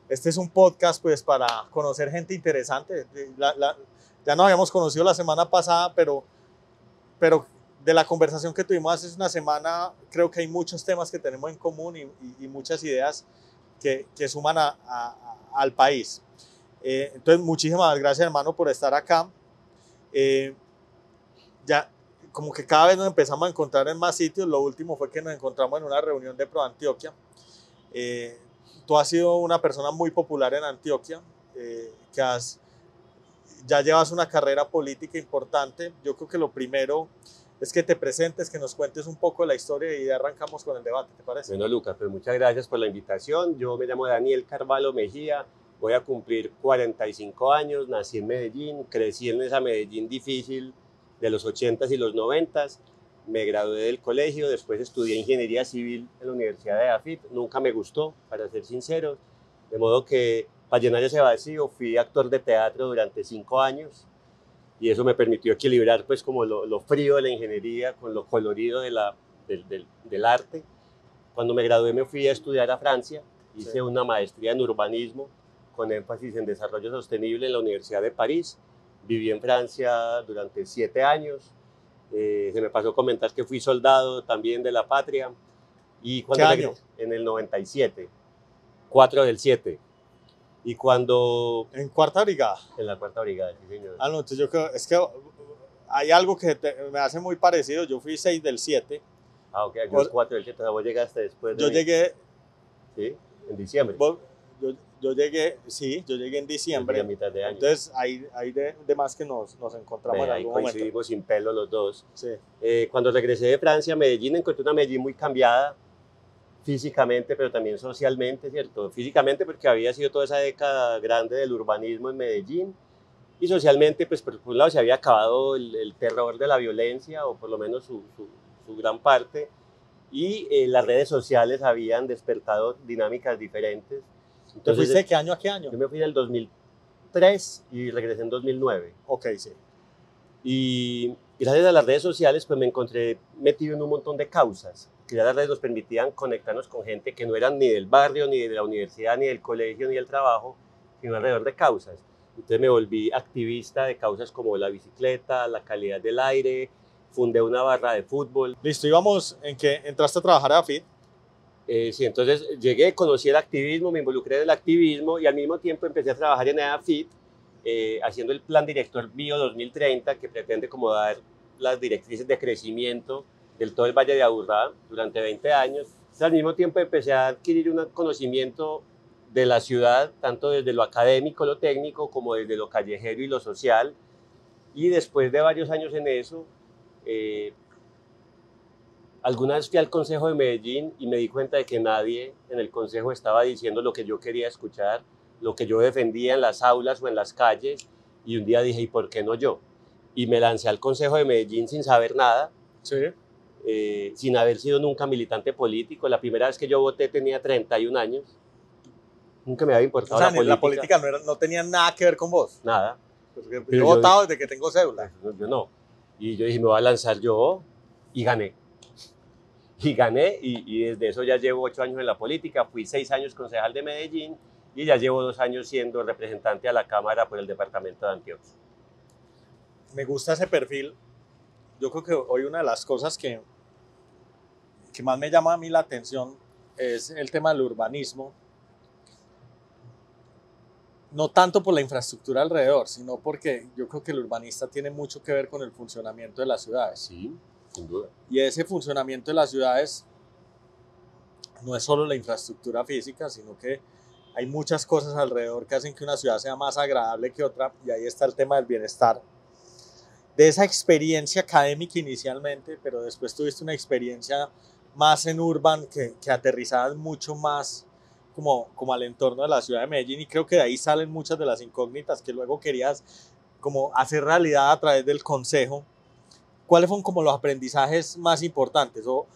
Este es un podcast pues para conocer gente interesante. Ya nos habíamos conocido la semana pasada, pero de la conversación que tuvimos hace una semana, creo que hay muchos temas que tenemos en común y muchas ideas que suman al país. Entonces, muchísimas gracias, hermano, por estar acá. Ya, como que cada vez nos empezamos a encontrar en más sitios. Lo último fue que nos encontramos en una reunión de Pro Antioquia. Tú has sido una persona muy popular en Antioquia, ya llevas una carrera política importante. Yo creo que lo primero es que te presentes, que nos cuentes un poco de la historia y ya arrancamos con el debate, ¿te parece? Bueno, Lucas, pues muchas gracias por la invitación. Yo me llamo Daniel Carvalho Mejía, voy a cumplir 45 años, nací en Medellín, crecí en esa Medellín difícil de los 80s y los 90s, me gradué del colegio, después estudié ingeniería civil en la Universidad de AFIT, nunca me gustó, para ser sincero, de modo que para llenar ese vacío fui actor de teatro durante 5 años y eso me permitió equilibrar pues como lo frío de la ingeniería con lo colorido del arte. Cuando me gradué me fui a estudiar a Francia, hice una maestría en urbanismo con énfasis en desarrollo sostenible en la Universidad de París. Viví en Francia durante 7 años. Se me pasó comentar que fui soldado también de la patria. Y cuando ¿Qué año? En el 97, 4 del 7. Y cuando... ¿En cuarta brigada? En la cuarta brigada, sí señor. Ah, no, entonces yo creo, es que hay algo que me hace muy parecido. Yo fui 6 del 7. Ah, ok, yo 4 del 7, o sea, vos llegaste después de Yo mí. Llegué... Sí, en diciembre. Yo llegué, sí, yo llegué en diciembre. A mitad de año. Entonces, hay de más que nos encontramos en algún momento. Coincidimos sin pelo los dos. Sí. Cuando regresé de Francia a Medellín, encontré una Medellín muy cambiada físicamente, pero también socialmente, ¿cierto? Físicamente porque había sido toda esa década grande del urbanismo en Medellín, y socialmente, pues por un lado se había acabado el terror de la violencia, o por lo menos su gran parte, y las redes sociales habían despertado dinámicas diferentes. Entonces, ¿fuiste de qué año a qué año? Yo me fui en el 2003 y regresé en 2009. Ok, sí. Y gracias a las redes sociales, pues me encontré metido en un montón de causas, que ya las redes nos permitían conectarnos con gente que no eran ni del barrio, ni de la universidad, ni del colegio, ni del trabajo, sino alrededor de causas. Entonces me volví activista de causas como la bicicleta, la calidad del aire, fundé una barra de fútbol. Listo, íbamos en que entraste a trabajar a AFIT. Sí, entonces llegué, conocí el activismo, me involucré en el activismo y al mismo tiempo empecé a trabajar en AFIT, haciendo el Plan Director Bio 2030, que pretende como dar las directrices de crecimiento del todo el Valle de Aburrá durante 20 años. Entonces, al mismo tiempo empecé a adquirir un conocimiento de la ciudad, tanto desde lo académico, lo técnico, como desde lo callejero y lo social. Y después de varios años en eso, alguna vez fui al Consejo de Medellín y me di cuenta de que nadie en el Consejo estaba diciendo lo que yo quería escuchar, lo que yo defendía en las aulas o en las calles, y un día dije, ¿y por qué no yo? Y me lancé al Consejo de Medellín sin saber nada, Sí. Sin haber sido nunca militante político. La primera vez que yo voté tenía 31 años, nunca me había importado O sea, la política. La política no tenía nada que ver con vos. Nada. Porque yo he votado desde que tengo cédula. Yo no. Y yo dije, me voy a lanzar yo, y gané. Y gané, y desde eso ya llevo 8 años en la política. Fui 6 años concejal de Medellín y ya llevo 2 años siendo representante a la Cámara por el departamento de Antioquia. Me gusta ese perfil. Yo creo que hoy una de las cosas que más me llama a mí la atención es el tema del urbanismo. No tanto por la infraestructura alrededor, sino porque yo creo que el urbanista tiene mucho que ver con el funcionamiento de las ciudades. Sí, sin duda. Y ese funcionamiento de las ciudades no es solo la infraestructura física, sino que hay muchas cosas alrededor que hacen que una ciudad sea más agradable que otra, y ahí está el tema del bienestar. De esa experiencia académica inicialmente, pero después tuviste una experiencia más en urban que aterrizabas mucho más como al entorno de la ciudad de Medellín, y creo que de ahí salen muchas de las incógnitas que luego querías como hacer realidad a través del consejo. ¿Cuáles fueron como los aprendizajes más importantes o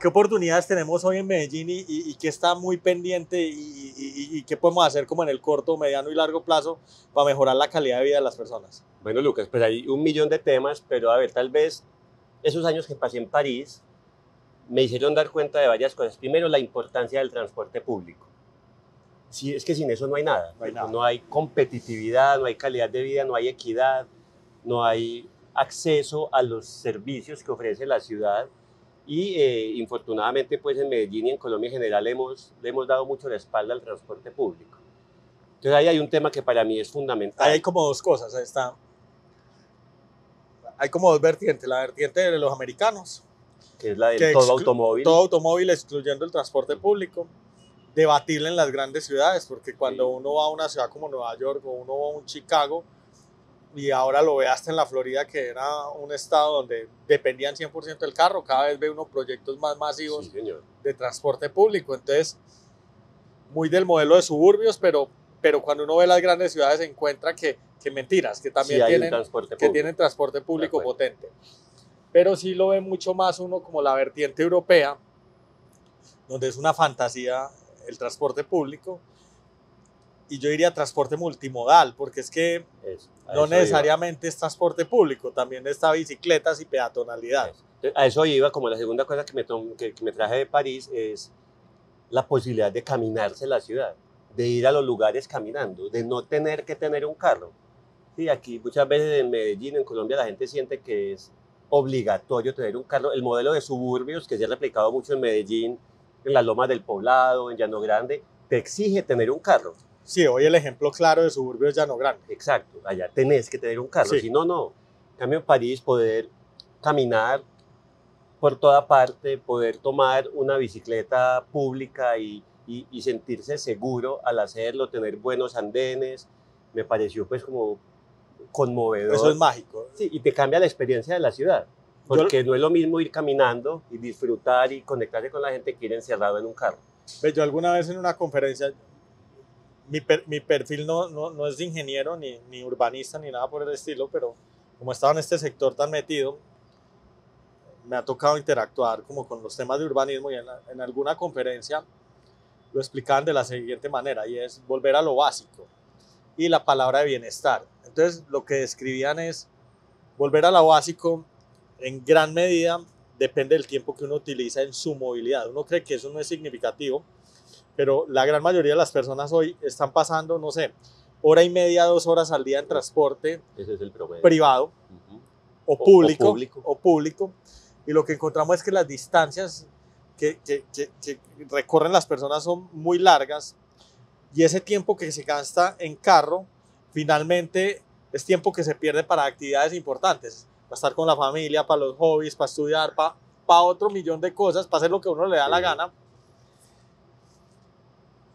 qué oportunidades tenemos hoy en Medellín y qué está muy pendiente y qué podemos hacer como en el corto, mediano y largo plazo para mejorar la calidad de vida de las personas? Bueno, Lucas, pues hay un millón de temas, pero a ver, tal vez esos años que pasé en París me hicieron dar cuenta de varias cosas. Primero, la importancia del transporte público. Sí, es que sin eso no hay nada. No hay nada. No hay competitividad, no hay calidad de vida, no hay equidad, no hay acceso a los servicios que ofrece la ciudad. Y infortunadamente, pues en Medellín y en Colombia en general le hemos dado mucho la espalda al transporte público. Entonces ahí hay un tema que para mí es fundamental. Ahí hay como dos cosas. Hay como dos vertientes. La vertiente de los americanos, Que es la del todo automóvil. Todo automóvil excluyendo el transporte público. Debatirle en las grandes ciudades, porque cuando uno va a una ciudad como Nueva York o uno va a un Chicago, y ahora lo ve hasta en la Florida, que era un estado donde dependían 100% del carro, cada vez ve unos proyectos más masivos de transporte público. Entonces, muy del modelo de suburbios, pero cuando uno ve las grandes ciudades se encuentra que mentiras, que también tienen transporte público potente. Pero sí lo ve mucho más uno como la vertiente europea, donde es una fantasía el transporte público, y yo diría transporte multimodal, porque es que no necesariamente es transporte público, también está bicicletas y peatonalidad. A eso iba, como la segunda cosa que me traje de París es la posibilidad de caminarse la ciudad, de ir a los lugares caminando, de no tener que tener un carro. Sí, aquí muchas veces en Medellín, en Colombia, la gente siente que es obligatorio tener un carro. El modelo de suburbios que se ha replicado mucho en Medellín, en las Lomas del Poblado, en Llano Grande, te exige tener un carro. Sí, hoy el ejemplo claro de suburbio es Llano Grande. Exacto, allá tenés que tener un carro, sí. Si no, no. En cambio, en París, poder caminar por toda parte, poder tomar una bicicleta pública y sentirse seguro al hacerlo, tener buenos andenes, me pareció pues como conmovedor. Eso es mágico. Sí, y te cambia la experiencia de la ciudad. Porque no es lo mismo ir caminando y disfrutar y conectarse con la gente que ir encerrado en un carro. Yo alguna vez en una conferencia, mi perfil no es de ingeniero, ni urbanista, ni nada por el estilo, pero como he estado en este sector tan metido, me ha tocado interactuar como con los temas de urbanismo, y en alguna conferencia lo explicaban de la siguiente manera, y es volver a lo básico y la palabra de bienestar. Entonces lo que describían es volver a lo básico. En gran medida depende del tiempo que uno utiliza en su movilidad. Uno cree que eso no es significativo, pero la gran mayoría de las personas hoy están pasando, no sé, hora y media, 2 horas al día en transporte privado o público. Y lo que encontramos es que las distancias que recorren las personas son muy largas, y ese tiempo que se gasta en carro finalmente es tiempo que se pierde para actividades importantes, para estar con la familia, para los hobbies, para estudiar, para otro millón de cosas, para hacer lo que a uno le da la gana.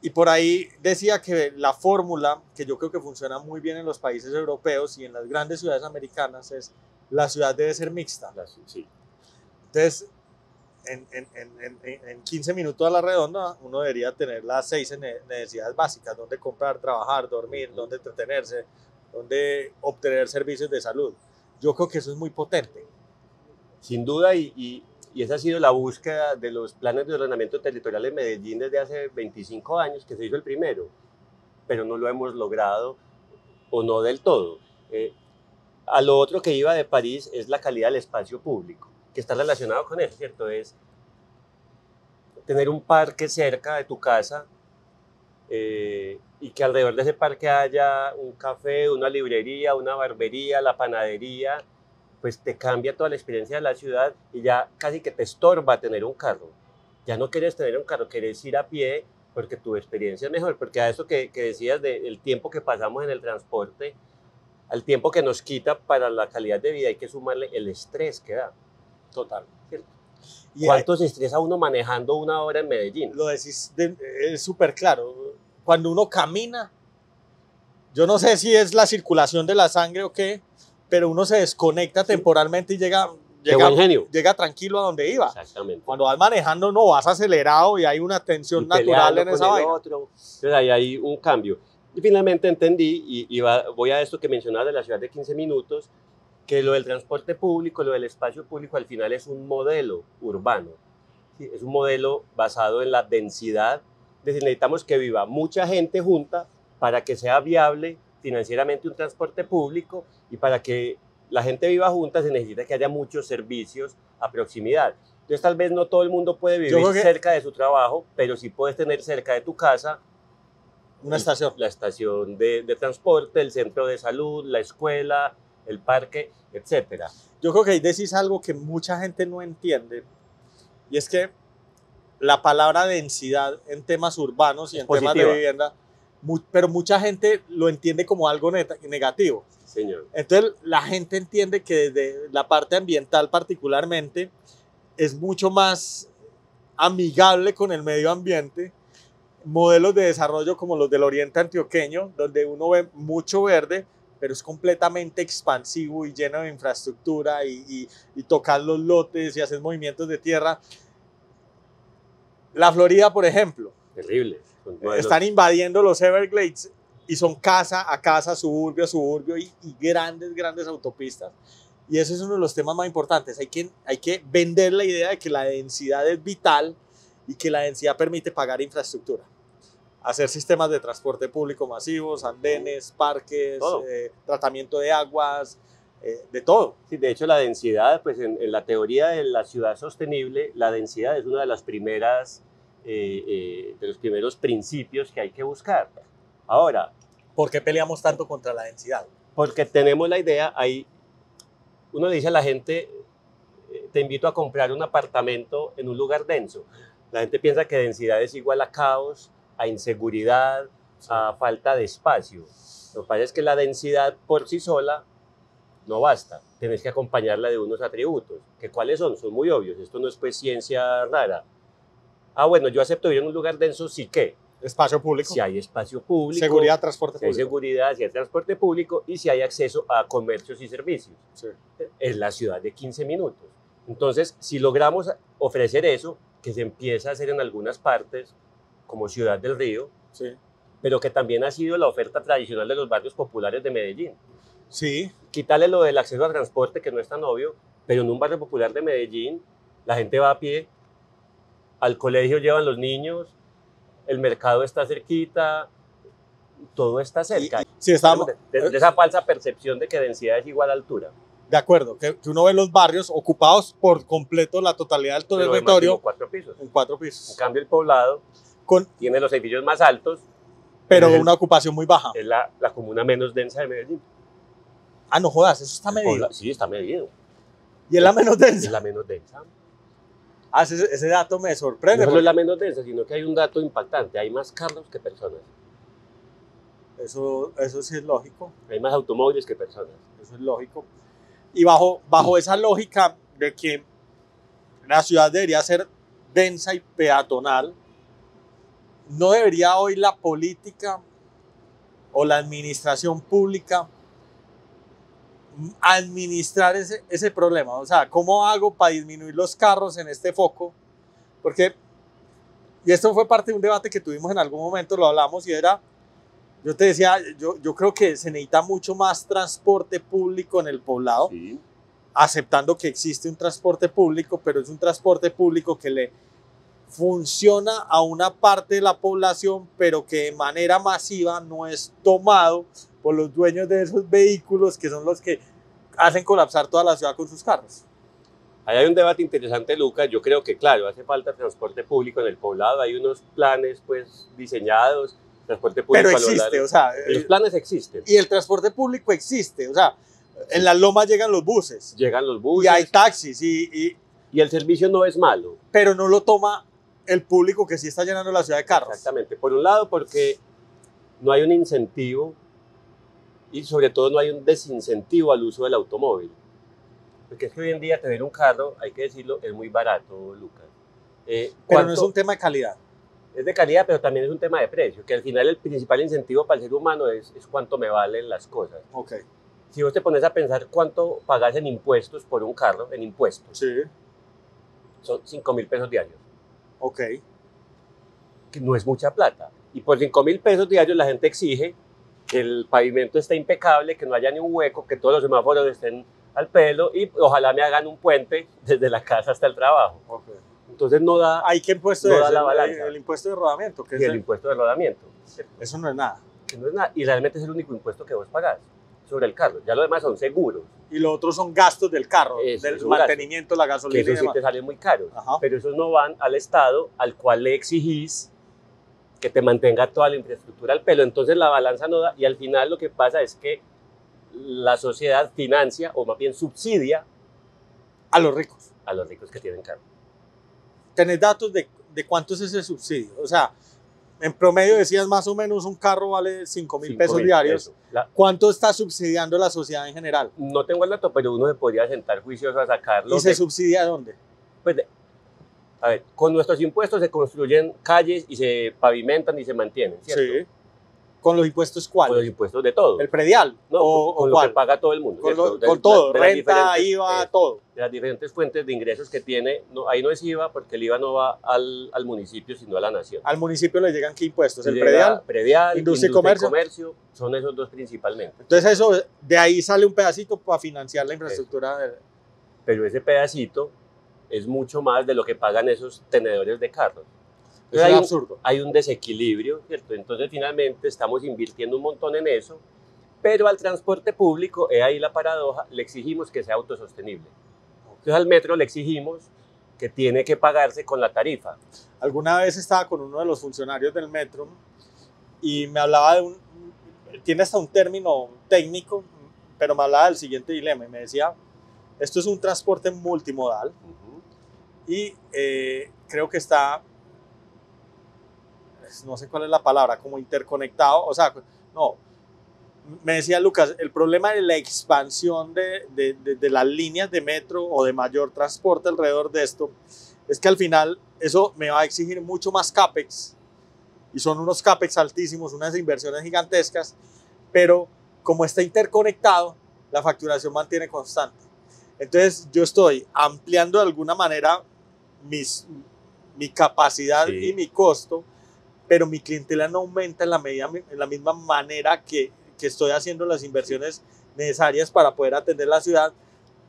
Y por ahí decía que la fórmula, que yo creo que funciona muy bien en los países europeos y en las grandes ciudades americanas, es la ciudad debe ser mixta. Sí. Entonces, en 15 minutos a la redonda, uno debería tener las 6 necesidades básicas: donde comprar, trabajar, dormir, donde entretenerse, donde obtener servicios de salud. Yo creo que eso es muy potente. Sin duda, y esa ha sido la búsqueda de los planes de ordenamiento territorial en Medellín desde hace 25 años, que se hizo el primero, pero no lo hemos logrado, o no del todo. A lo otro que iba de París es la calidad del espacio público, que está relacionado con eso, ¿cierto? Es tener un parque cerca de tu casa, y que alrededor de ese parque haya un café, una librería, una barbería, la panadería, pues te cambia toda la experiencia de la ciudad, y ya casi que te estorba tener un carro. Ya no quieres tener un carro, quieres ir a pie porque tu experiencia es mejor, porque a eso que decías del tiempo que pasamos en el transporte, al tiempo que nos quita para la calidad de vida hay que sumarle el estrés que da. Total. ¿Cierto? ¿Cuánto se estresa uno manejando 1 hora en Medellín? Lo decís, es súper claro. Cuando uno camina, yo no sé si es la circulación de la sangre o qué, pero uno se desconecta temporalmente y llega tranquilo a donde iba. Exactamente. Cuando vas manejando, no, vas acelerado y hay una tensión natural en esa vaina. Entonces ahí hay un cambio. Y finalmente entendí, y voy a esto que mencionaba de la ciudad de 15 minutos, que lo del transporte público, lo del espacio público al final es un modelo urbano. ¿Sí? Es un modelo basado en la densidad. Necesitamos que viva mucha gente junta para que sea viable financieramente un transporte público, y para que la gente viva junta se necesita que haya muchos servicios a proximidad. Entonces tal vez no todo el mundo puede vivir cerca de su trabajo, pero sí puedes tener cerca de tu casa Una estación. La estación de transporte, el centro de salud, la escuela, el parque, etc. Yo creo que ahí decís algo que mucha gente no entiende, y es que la palabra densidad en temas urbanos y en temas de vivienda, pero mucha gente lo entiende como algo negativo. Señor. Entonces la gente entiende que desde la parte ambiental particularmente es mucho más amigable con el medio ambiente, modelos de desarrollo como los del oriente antioqueño, donde uno ve mucho verde, pero es completamente expansivo y lleno de infraestructura y tocar los lotes y hacer movimientos de tierra. La Florida, por ejemplo, terrible. Están invadiendo los Everglades y son casa a casa, suburbio a suburbio y grandes autopistas. Y ese es uno de los temas más importantes. Hay que vender la idea de que la densidad es vital y que la densidad permite pagar infraestructura. Hacer sistemas de transporte público masivos, andenes, parques, tratamiento de aguas, de todo. Sí, de hecho, la densidad, pues en la teoría de la ciudad sostenible, la densidad es una de las primeras, de los primeros principios que hay que buscar. Ahora, ¿por qué peleamos tanto contra la densidad? Porque tenemos la idea, uno le dice a la gente, te invito a comprar un apartamento en un lugar denso. La gente piensa que densidad es igual a caos, a inseguridad, a falta de espacio. Lo que pasa es que la densidad por sí sola no basta. Tienes que acompañarla de unos atributos. ¿Que cuáles son? Son muy obvios. Esto no es pues ciencia rara. Bueno, yo acepto vivir en un lugar denso, ¿sí qué? Espacio público. Si hay espacio público. Seguridad, transporte público. Si hay seguridad, si hay transporte público y si hay acceso a comercios y servicios. Sí. Es la ciudad de 15 minutos. Entonces, si logramos ofrecer eso, que se empieza a hacer en algunas partes, como Ciudad del Río, sí, pero que también ha sido la oferta tradicional de los barrios populares de Medellín. Sí. Quitarle lo del acceso al transporte, que no es tan obvio, pero en un barrio popular de Medellín, la gente va a pie, al colegio llevan los niños, el mercado está cerquita, todo está cerca. Sí, estamos, de esa falsa percepción de que densidad es igual a altura. De acuerdo, que uno ve los barrios ocupados por completo, la totalidad del territorio. En 4 pisos. En 4 pisos. En cambio, el poblado tiene los edificios más altos, pero una ocupación muy baja. Es la comuna menos densa de Medellín. Ah, no jodas, eso está medido. Sí, está medido. ¿Y es la menos densa? Es la menos densa. Ah, ese dato me sorprende. No solo es la menos densa, sino que hay un dato impactante. Hay más carros que personas. Eso sí es lógico. Hay más automóviles que personas. Eso es lógico. Y bajo esa lógica de que la ciudad debería ser densa y peatonal, ¿no debería hoy la política o la administración pública administrar ese problema? O sea, ¿cómo hago para disminuir los carros en este foco? Porque, y esto fue parte de un debate que tuvimos en algún momento, lo hablamos y era, yo te decía, yo creo que se necesita mucho más transporte público en el poblado, sí, aceptando que existe un transporte público, pero es un transporte público que le funciona a una parte de la población, pero que de manera masiva no es tomado por los dueños de esos vehículos que son los que hacen colapsar toda la ciudad con sus carros. Ahí hay un debate interesante, Lucas. Yo creo que, claro, hace falta transporte público en el poblado. Hay unos planes, pues, diseñados, transporte público. Pero existe, o sea... Los planes existen. Y el transporte público existe, o sea, en las lomas llegan los buses. Llegan los buses. Y hay taxis y el servicio no es malo. Pero no lo toma el público que sí está llenando la ciudad de carros. Exactamente. Por un lado, porque no hay un incentivo y sobre todo no hay un desincentivo al uso del automóvil. Porque es que hoy en día tener un carro, hay que decirlo, es muy barato, Lucas. Pero no es un tema de calidad. Es de calidad, pero también es un tema de precio, que al final el principal incentivo para el ser humano es cuánto me valen las cosas. Okay. Si vos te pones a pensar cuánto pagas en impuestos por un carro, en impuestos, sí, son 5.000 pesos diarios. Ok. Que no es mucha plata. Y por 5.000 pesos diarios la gente exige que el pavimento esté impecable, que no haya ni un hueco, que todos los semáforos estén al pelo y ojalá me hagan un puente desde la casa hasta el trabajo. Okay. Entonces no da. ¿Hay qué impuesto no es? Da la balanza. El impuesto de rodamiento. Y el impuesto de rodamiento. Eso no es nada. Que no es nada. Y realmente es el único impuesto que vos pagás sobre el carro. Ya lo demás son seguros. Y lo otro son gastos del carro, del mantenimiento, la gasolina. Que eso sí te sale muy caro. Ajá. Pero esos no van al Estado, al cual le exigís que te mantenga toda la infraestructura al pelo. Entonces la balanza no da y al final lo que pasa es que la sociedad financia o más bien subsidia a los ricos que tienen carro. ¿Tenés datos de cuánto es ese subsidio? O sea, en promedio decías más o menos un carro vale 5.000 pesos diarios. ¿Cuánto está subsidiando la sociedad en general? No tengo el dato, pero uno se podría sentar juicioso a sacarlo. ¿Y se subsidia dónde? Pues a ver, con nuestros impuestos se construyen calles y se pavimentan y se mantienen, ¿cierto? Sí. ¿Con los impuestos cuáles? Con los impuestos de todo. ¿El predial? No, con lo que paga todo el mundo. Con todo, renta, IVA, todo. De las diferentes fuentes de ingresos que tiene, ahí no es IVA, porque el IVA no va al municipio, sino a la nación. ¿Al municipio le llegan qué impuestos? ¿El predial, industria y comercio? Son esos dos principalmente. Entonces eso, de ahí sale un pedacito para financiar la infraestructura. Pero ese pedacito es mucho más de lo que pagan esos tenedores de carros. Eso es absurdo. Hay un desequilibrio, ¿cierto? Entonces finalmente estamos invirtiendo un montón en eso, pero al transporte público, ahí la paradoja, le exigimos que sea autosostenible. Entonces al metro le exigimos que tiene que pagarse con la tarifa. Alguna vez estaba con uno de los funcionarios del metro y me hablaba de tiene hasta un término técnico, pero me hablaba del siguiente dilema y me decía, esto es un transporte multimodal y creo que está, no sé cuál es la palabra, como interconectado, o sea, no, me decía Lucas, el problema de la expansión de las líneas de metro o de mayor transporte alrededor de esto es que al final eso me va a exigir mucho más CAPEX y son unos CAPEX altísimos, unas inversiones gigantescas, pero como está interconectado, la facturación mantiene constante. Entonces yo estoy ampliando de alguna manera mi capacidad y mi costo, pero mi clientela no aumenta en la misma manera que estoy haciendo las inversiones necesarias para poder atender la ciudad.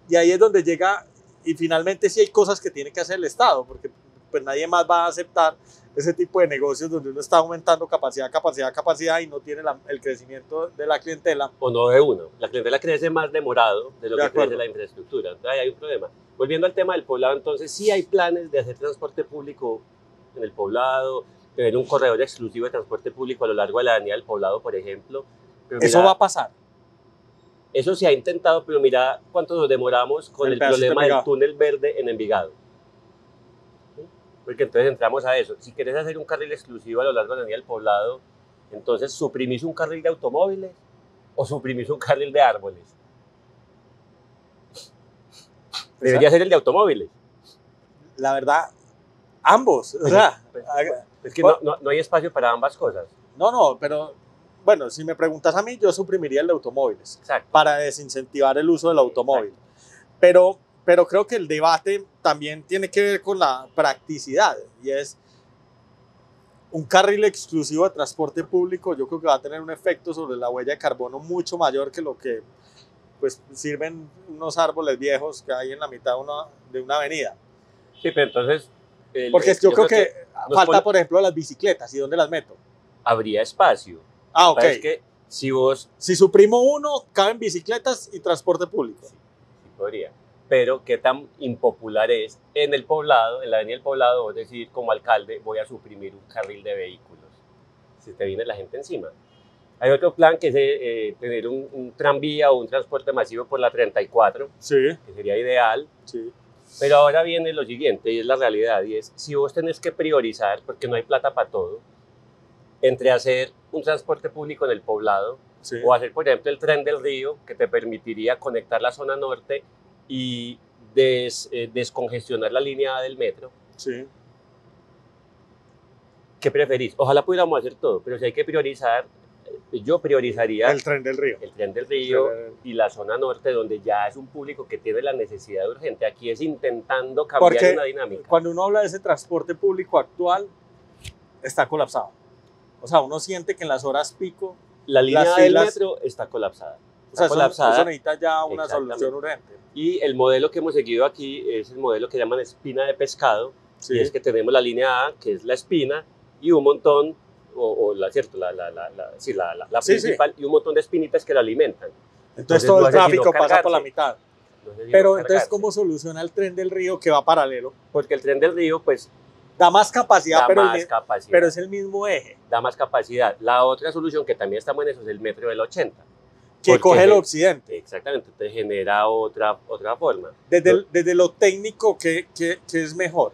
Y ahí es donde llega, y finalmente sí hay cosas que tiene que hacer el Estado, porque pues nadie más va a aceptar ese tipo de negocios donde uno está aumentando capacidad y no tiene el crecimiento de la clientela. O no de uno. La clientela crece más demorado de lo que crece la infraestructura. Entonces ahí hay un problema. Volviendo al tema del poblado, entonces sí hay planes de hacer transporte público en el poblado, tener un corredor exclusivo de transporte público a lo largo de la avenida del poblado, por ejemplo. Pero eso va a pasar. Eso se ha intentado, pero mira cuánto nos demoramos con el problema del túnel verde en Envigado. Porque entonces entramos a eso. Si quieres hacer un carril exclusivo a lo largo de la avenida del poblado, entonces suprimís un carril de automóviles o suprimís un carril de árboles. Debería ser el de automóviles. La verdad, ambos. O sea, es que no hay espacio para ambas cosas. No, pero bueno, si me preguntas a mí, yo suprimiría el de automóviles. Exacto. Para desincentivar el uso del automóvil. Pero creo que el debate también tiene que ver con la practicidad y es un carril exclusivo de transporte público. Yo creo que va a tener un efecto sobre la huella de carbono mucho mayor que lo que pues sirven unos árboles viejos que hay en la mitad de una avenida. Sí, pero entonces... Porque yo creo que falta, por ejemplo, las bicicletas. ¿Y dónde las meto? Habría espacio. Ah, ok. Es que si suprimo uno, caben bicicletas y transporte público. Sí, podría. Pero qué tan impopular es en el poblado, en la avenida del poblado, vos decir como alcalde, voy a suprimir un carril de vehículos. Si te viene la gente encima. Hay otro plan que es tener un tranvía o un transporte masivo por la 34, sí, que sería ideal. Sí. Pero ahora viene lo siguiente, y es la realidad, y es si vos tenés que priorizar, porque no hay plata para todo, entre hacer un transporte público en el poblado, sí, o hacer, por ejemplo, el tren del río, que te permitiría conectar la zona norte y descongestionar la línea A del metro. Sí. ¿Qué preferís? Ojalá pudiéramos hacer todo, pero si hay que priorizar, yo priorizaría el tren del río. El tren del río y la zona norte, donde ya es un público que tiene la necesidad urgente. Aquí es intentando cambiar una dinámica. Cuando uno habla de ese transporte público actual, está colapsado. O sea, uno siente que en las horas pico la línea del metro está colapsada. Eso necesita ya una solución urgente. Y el modelo que hemos seguido aquí es el modelo que llaman espina de pescado. Sí. Y es que tenemos la línea A, que es la espina, y un montón, la principal, y un montón de espinitas que la alimentan. Entonces todo el tráfico pasa por la mitad. Pero entonces, ¿cómo soluciona el tren del río que va paralelo? Porque el tren del río, pues, Da más capacidad, Da pero, más capacidad. pero es el mismo eje. Da más capacidad. La otra solución que también está buena es el metro del 80. Que coge el occidente. Exactamente, entonces genera otra forma. Desde lo técnico, ¿qué es mejor?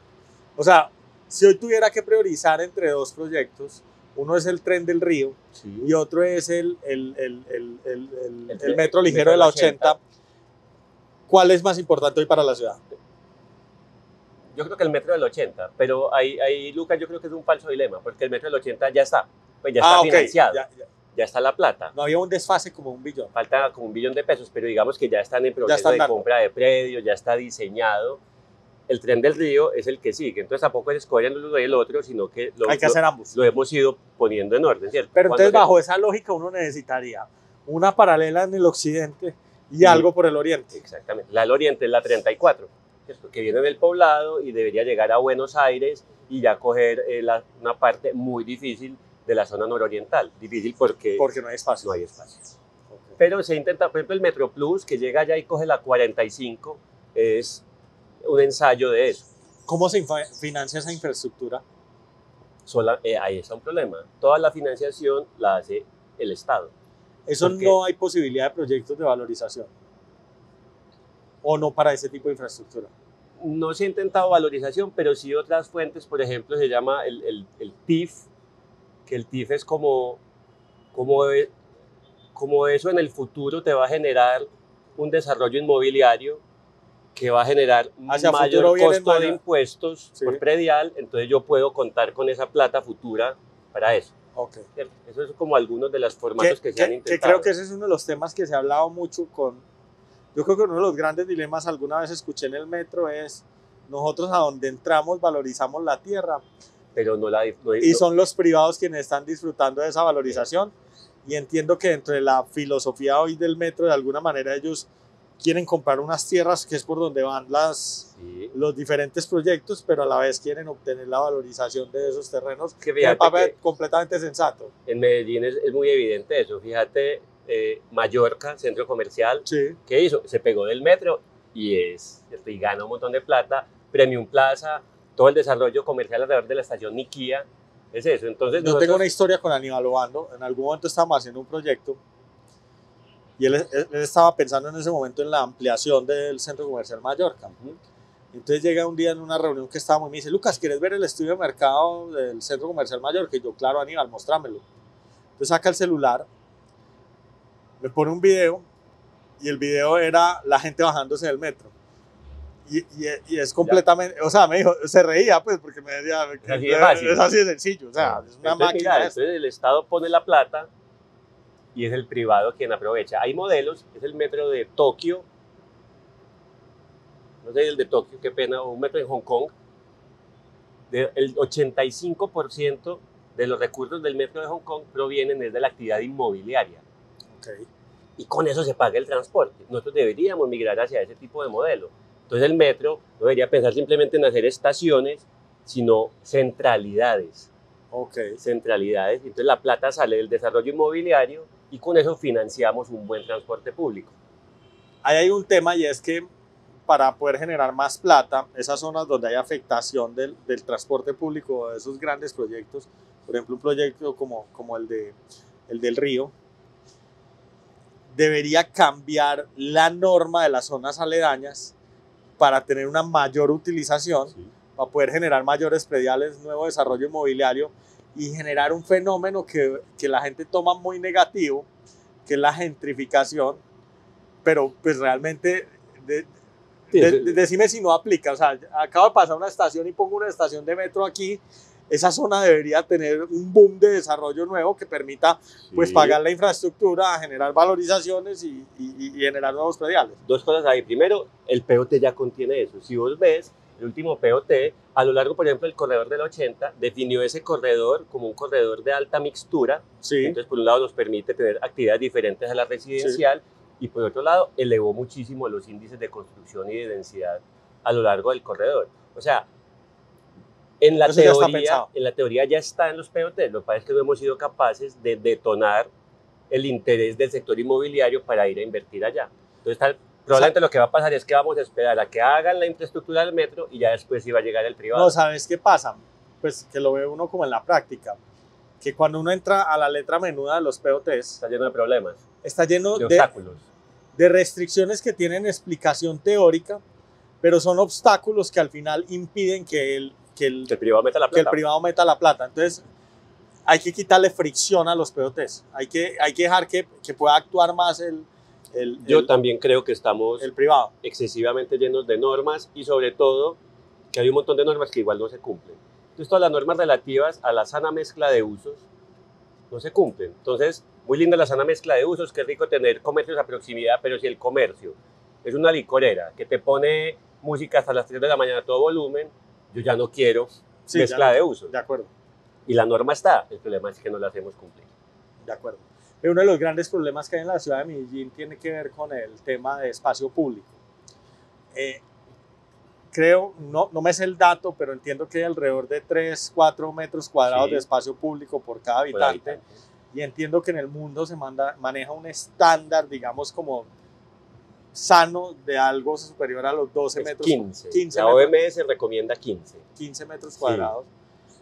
O sea, si hoy tuviera que priorizar entre dos proyectos, uno es el tren del Río, sí, y otro es el metro ligero de la 80, ¿cuál es más importante hoy para la ciudad? Yo creo que el metro del 80, pero ahí Lucas, yo creo que es un falso dilema, porque el metro del 80 ya está, pues ya está financiado. Ya está la plata. No había un desfase como $1 billón. Falta como $1 billón de pesos, pero digamos que ya están en proceso de compra de predios, ya está diseñado. El tren del Río es el que sigue, entonces tampoco es escoger el uno y el otro, sino que hay que hacer ambos. Lo hemos ido poniendo en orden, ¿cierto? Pero entonces bajo esa lógica uno necesitaría una paralela en el occidente y algo por el oriente. Exactamente. La del oriente es la 34, ¿cierto? Que viene del poblado y debería llegar a Buenos Aires y ya coger una parte muy difícil de la zona nororiental. Difícil porque no hay espacio. No hay espacio. Okay. Pero se intenta, por ejemplo, el Metro Plus, que llega allá y coge la 45, es un ensayo de eso. ¿Cómo se financia esa infraestructura? Ahí está un problema. Toda la financiación la hace el Estado. ¿Eso no hay posibilidad de proyectos de valorización? ¿O no para ese tipo de infraestructura? No se ha intentado valorización, pero sí otras fuentes, por ejemplo, se llama el TIF, que el TIF es como eso en el futuro te va a generar un desarrollo inmobiliario que va a generar mayor costo de impuestos por predial, entonces yo puedo contar con esa plata futura para eso. Okay. Eso es como algunos de los formatos que se han intentado. Que creo que ese es uno de los temas que se ha hablado mucho yo creo que uno de los grandes dilemas, alguna vez escuché en el metro, es nosotros a donde entramos valorizamos la tierra, pero y son los privados quienes están disfrutando de esa valorización, y entiendo que dentro de la filosofía hoy del metro, de alguna manera ellos quieren comprar unas tierras que es por donde van los diferentes proyectos, pero a la vez quieren obtener la valorización de esos terrenos, que me parece completamente sensato. En Medellín es muy evidente eso, fíjate, Mallorca, centro comercial, sí. ¿Qué hizo? Se pegó del metro y gana un montón de plata, Premium Plaza, todo el desarrollo comercial alrededor de la estación Niquía, es eso. Entonces yo tengo una historia con Aníbal Obando. En algún momento estábamos haciendo un proyecto y él estaba pensando en ese momento en la ampliación del centro comercial Mallorca. Entonces llega un día en una reunión que estábamos y me dice, Lucas, ¿quieres ver el estudio de mercado del centro comercial Mallorca? Y yo, claro, Aníbal, mostrámelo. Entonces saca el celular, me pone un video y el video era la gente bajándose del metro. Y es completamente, o sea, me dijo, se reía pues porque me decía, es así de sencillo, o sea, es una máquina. Mira, entonces el Estado pone la plata y es el privado quien aprovecha. Hay modelos, es el metro de Tokio, no sé el de Tokio, qué pena, o un metro en Hong Kong, el 85% de los recursos del metro de Hong Kong provienen de la actividad inmobiliaria. Okay. Y con eso se paga el transporte. Nosotros deberíamos migrar hacia ese tipo de modelo. Entonces el metro no debería pensar simplemente en hacer estaciones, sino centralidades. Okay. Centralidades. Entonces la plata sale del desarrollo inmobiliario y con eso financiamos un buen transporte público. Ahí hay un tema y es que para poder generar más plata, esas zonas donde hay afectación del transporte público, de esos grandes proyectos, por ejemplo un proyecto como el del Río, debería cambiar la norma de las zonas aledañas para tener una mayor utilización, sí, para poder generar mayores prediales, nuevo desarrollo inmobiliario y generar un fenómeno que la gente toma muy negativo, que es la gentrificación, pero pues realmente, decime si no aplica. O sea, acabo de pasar una estación y pongo una estación de metro aquí, esa zona debería tener un boom de desarrollo nuevo que permita, sí, pues pagar la infraestructura, generar valorizaciones y generar nuevos prediales. Dos cosas ahí. Primero, el POT ya contiene eso. Si vos ves, el último POT, a lo largo, por ejemplo, del corredor del 80, definió ese corredor como un corredor de alta mixtura. Sí. Entonces, por un lado, nos permite tener actividades diferentes a la residencial, sí, y por otro lado, elevó muchísimo los índices de construcción y de densidad a lo largo del corredor. O sea, en la teoría ya está en los POT, lo que pasa es que no hemos sido capaces de detonar el interés del sector inmobiliario para ir a invertir allá. Entonces, probablemente lo que va a pasar es que vamos a esperar a que hagan la infraestructura del metro y ya después iba a llegar el privado. No, ¿sabes qué pasa? pues que lo ve uno como en la práctica, que cuando uno entra a la letra menuda de los POTs, Está lleno de problemas, está lleno de obstáculos. de restricciones que tienen explicación teórica, pero son obstáculos que al final impiden que el privado meta la que el plata. privado meta la plata. Entonces, hay que quitarle fricción a los POTs. Hay que dejar que pueda actuar más Yo también creo que estamos el privado. excesivamente llenos de normas y sobre todo que hay un montón de normas que igual no se cumplen. Entonces, todas las normas relativas a la sana mezcla de usos no se cumplen. Entonces, muy linda la sana mezcla de usos, qué rico tener comercios a proximidad, pero si el comercio es una licorera que te pone música hasta las 3 de la mañana a todo volumen, yo ya no quiero mezcla de usos. De acuerdo. Y la norma está, el problema es que no la hacemos cumplir. De acuerdo. Pero uno de los grandes problemas que hay en la ciudad de Medellín tiene que ver con el tema de espacio público. Creo, no me sé el dato, pero entiendo que hay alrededor de 3-4 metros cuadrados de espacio público por cada habitante. Y entiendo que en el mundo se maneja un estándar, digamos, como sano de algo superior a los 12 metros. 15 la OMS recomienda 15 metros cuadrados. Sí.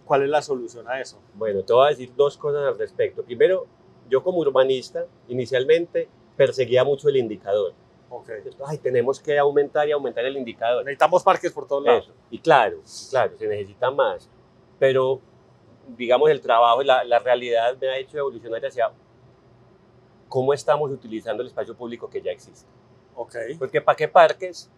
¿Cuál es la solución a eso? Bueno, te voy a decir dos cosas al respecto. Primero, yo como urbanista, inicialmente perseguía mucho el indicador. Okay. Ay, tenemos que aumentar y aumentar el indicador. Necesitamos parques por todos lados. Eso. Y claro, se necesita más. Pero, digamos, el trabajo y la realidad me ha hecho evolucionar hacia cómo estamos utilizando el espacio público que ya existe. Okay. Porque ¿para qué parques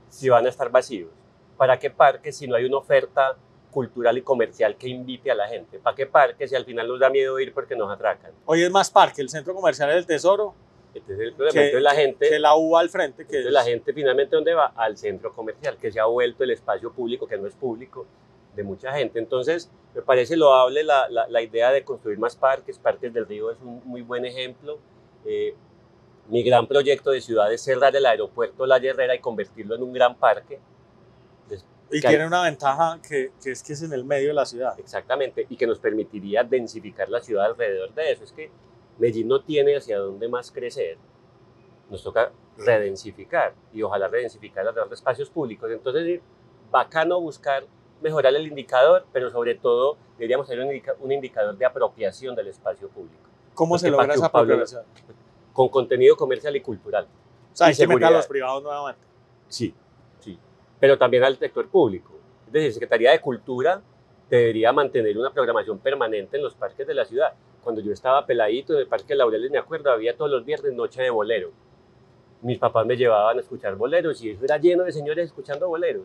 si van a estar vacíos? ¿Para qué parques si no hay una oferta cultural y comercial que invite a la gente? ¿Para qué parques si al final nos da miedo ir porque nos atracan? Hoy es más parque, el centro comercial es el Tesoro. Este es el problema. Entonces la gente, que la uva al frente. Que la gente finalmente, ¿dónde va? Al centro comercial, que se ha vuelto el espacio público, que no es público, de mucha gente. Entonces, me parece loable la idea de construir más parques. Parques del Río es un muy buen ejemplo. Mi gran proyecto de ciudad es cerrar el aeropuerto La Herrera y convertirlo en un gran parque. Y tiene una ventaja que es en el medio de la ciudad. Exactamente, y que nos permitiría densificar la ciudad alrededor de eso. Es que Medellín no tiene hacia dónde más crecer. Nos toca redensificar y ojalá redensificar alrededor de espacios públicos. Entonces, bacano buscar mejorar el indicador, pero sobre todo deberíamos tener un indicador de apropiación del espacio público. ¿Cómo se logra esa apropiación? Con contenido comercial y cultural. O sea, hay que meter a los privados nuevamente. Sí, pero también al sector público. Es decir, Secretaría de Cultura debería mantener una programación permanente en los parques de la ciudad. Cuando yo estaba peladito en el Parque Laureles, me acuerdo, había todos los viernes noche de bolero. Mis papás me llevaban a escuchar boleros y eso era lleno de señores escuchando boleros.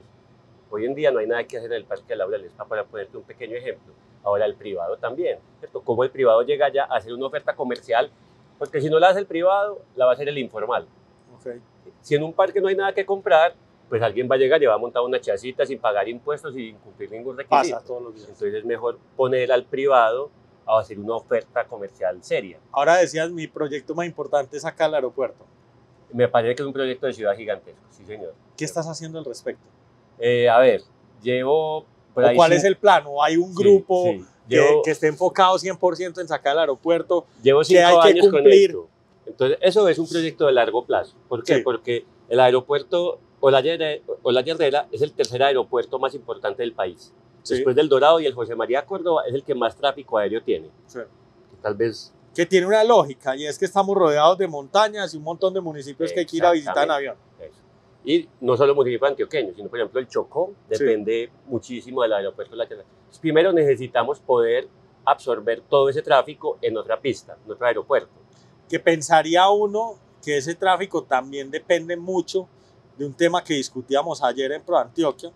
Hoy en día no hay nada que hacer en el Parque Laureles, para ponerte un pequeño ejemplo. Ahora el privado también, ¿cierto? ¿Cómo el privado llega ya a hacer una oferta comercial? Porque si no la hace el privado, la va a hacer el informal. Okay. Si en un parque no hay nada que comprar, pues alguien va a llegar y va a montar una chacita sin pagar impuestos y sin cumplir ningún requisito. Pasa todos los días. Entonces es mejor poner al privado a hacer una oferta comercial seria. Ahora decías, mi proyecto más importante es acá al aeropuerto. Me parece que es un proyecto de ciudad gigantesco, sí señor. ¿Qué estás haciendo al respecto? A ver, llevo... ¿Cuál es el plan? ¿O hay un grupo que esté enfocado 100% en sacar el aeropuerto? Llevo 5 años con esto. Entonces, eso es un proyecto de largo plazo. ¿Por qué? Sí. Porque el aeropuerto Olaya Herrera es el tercer aeropuerto más importante del país. Sí. Después del Dorado y el José María Córdoba es el que más tráfico aéreo tiene. Sí. Tal vez... Que tiene una lógica y es que estamos rodeados de montañas y un montón de municipios que hay que ir a visitar en avión. Eso. Y no solo municipios antioqueños, sino por ejemplo el Chocó depende muchísimo del aeropuerto Olaya Herrera. Primero necesitamos poder absorber todo ese tráfico en otra pista, en otro aeropuerto. Que pensaría uno que ese tráfico también depende mucho de un tema que discutíamos ayer en ProAntioquia,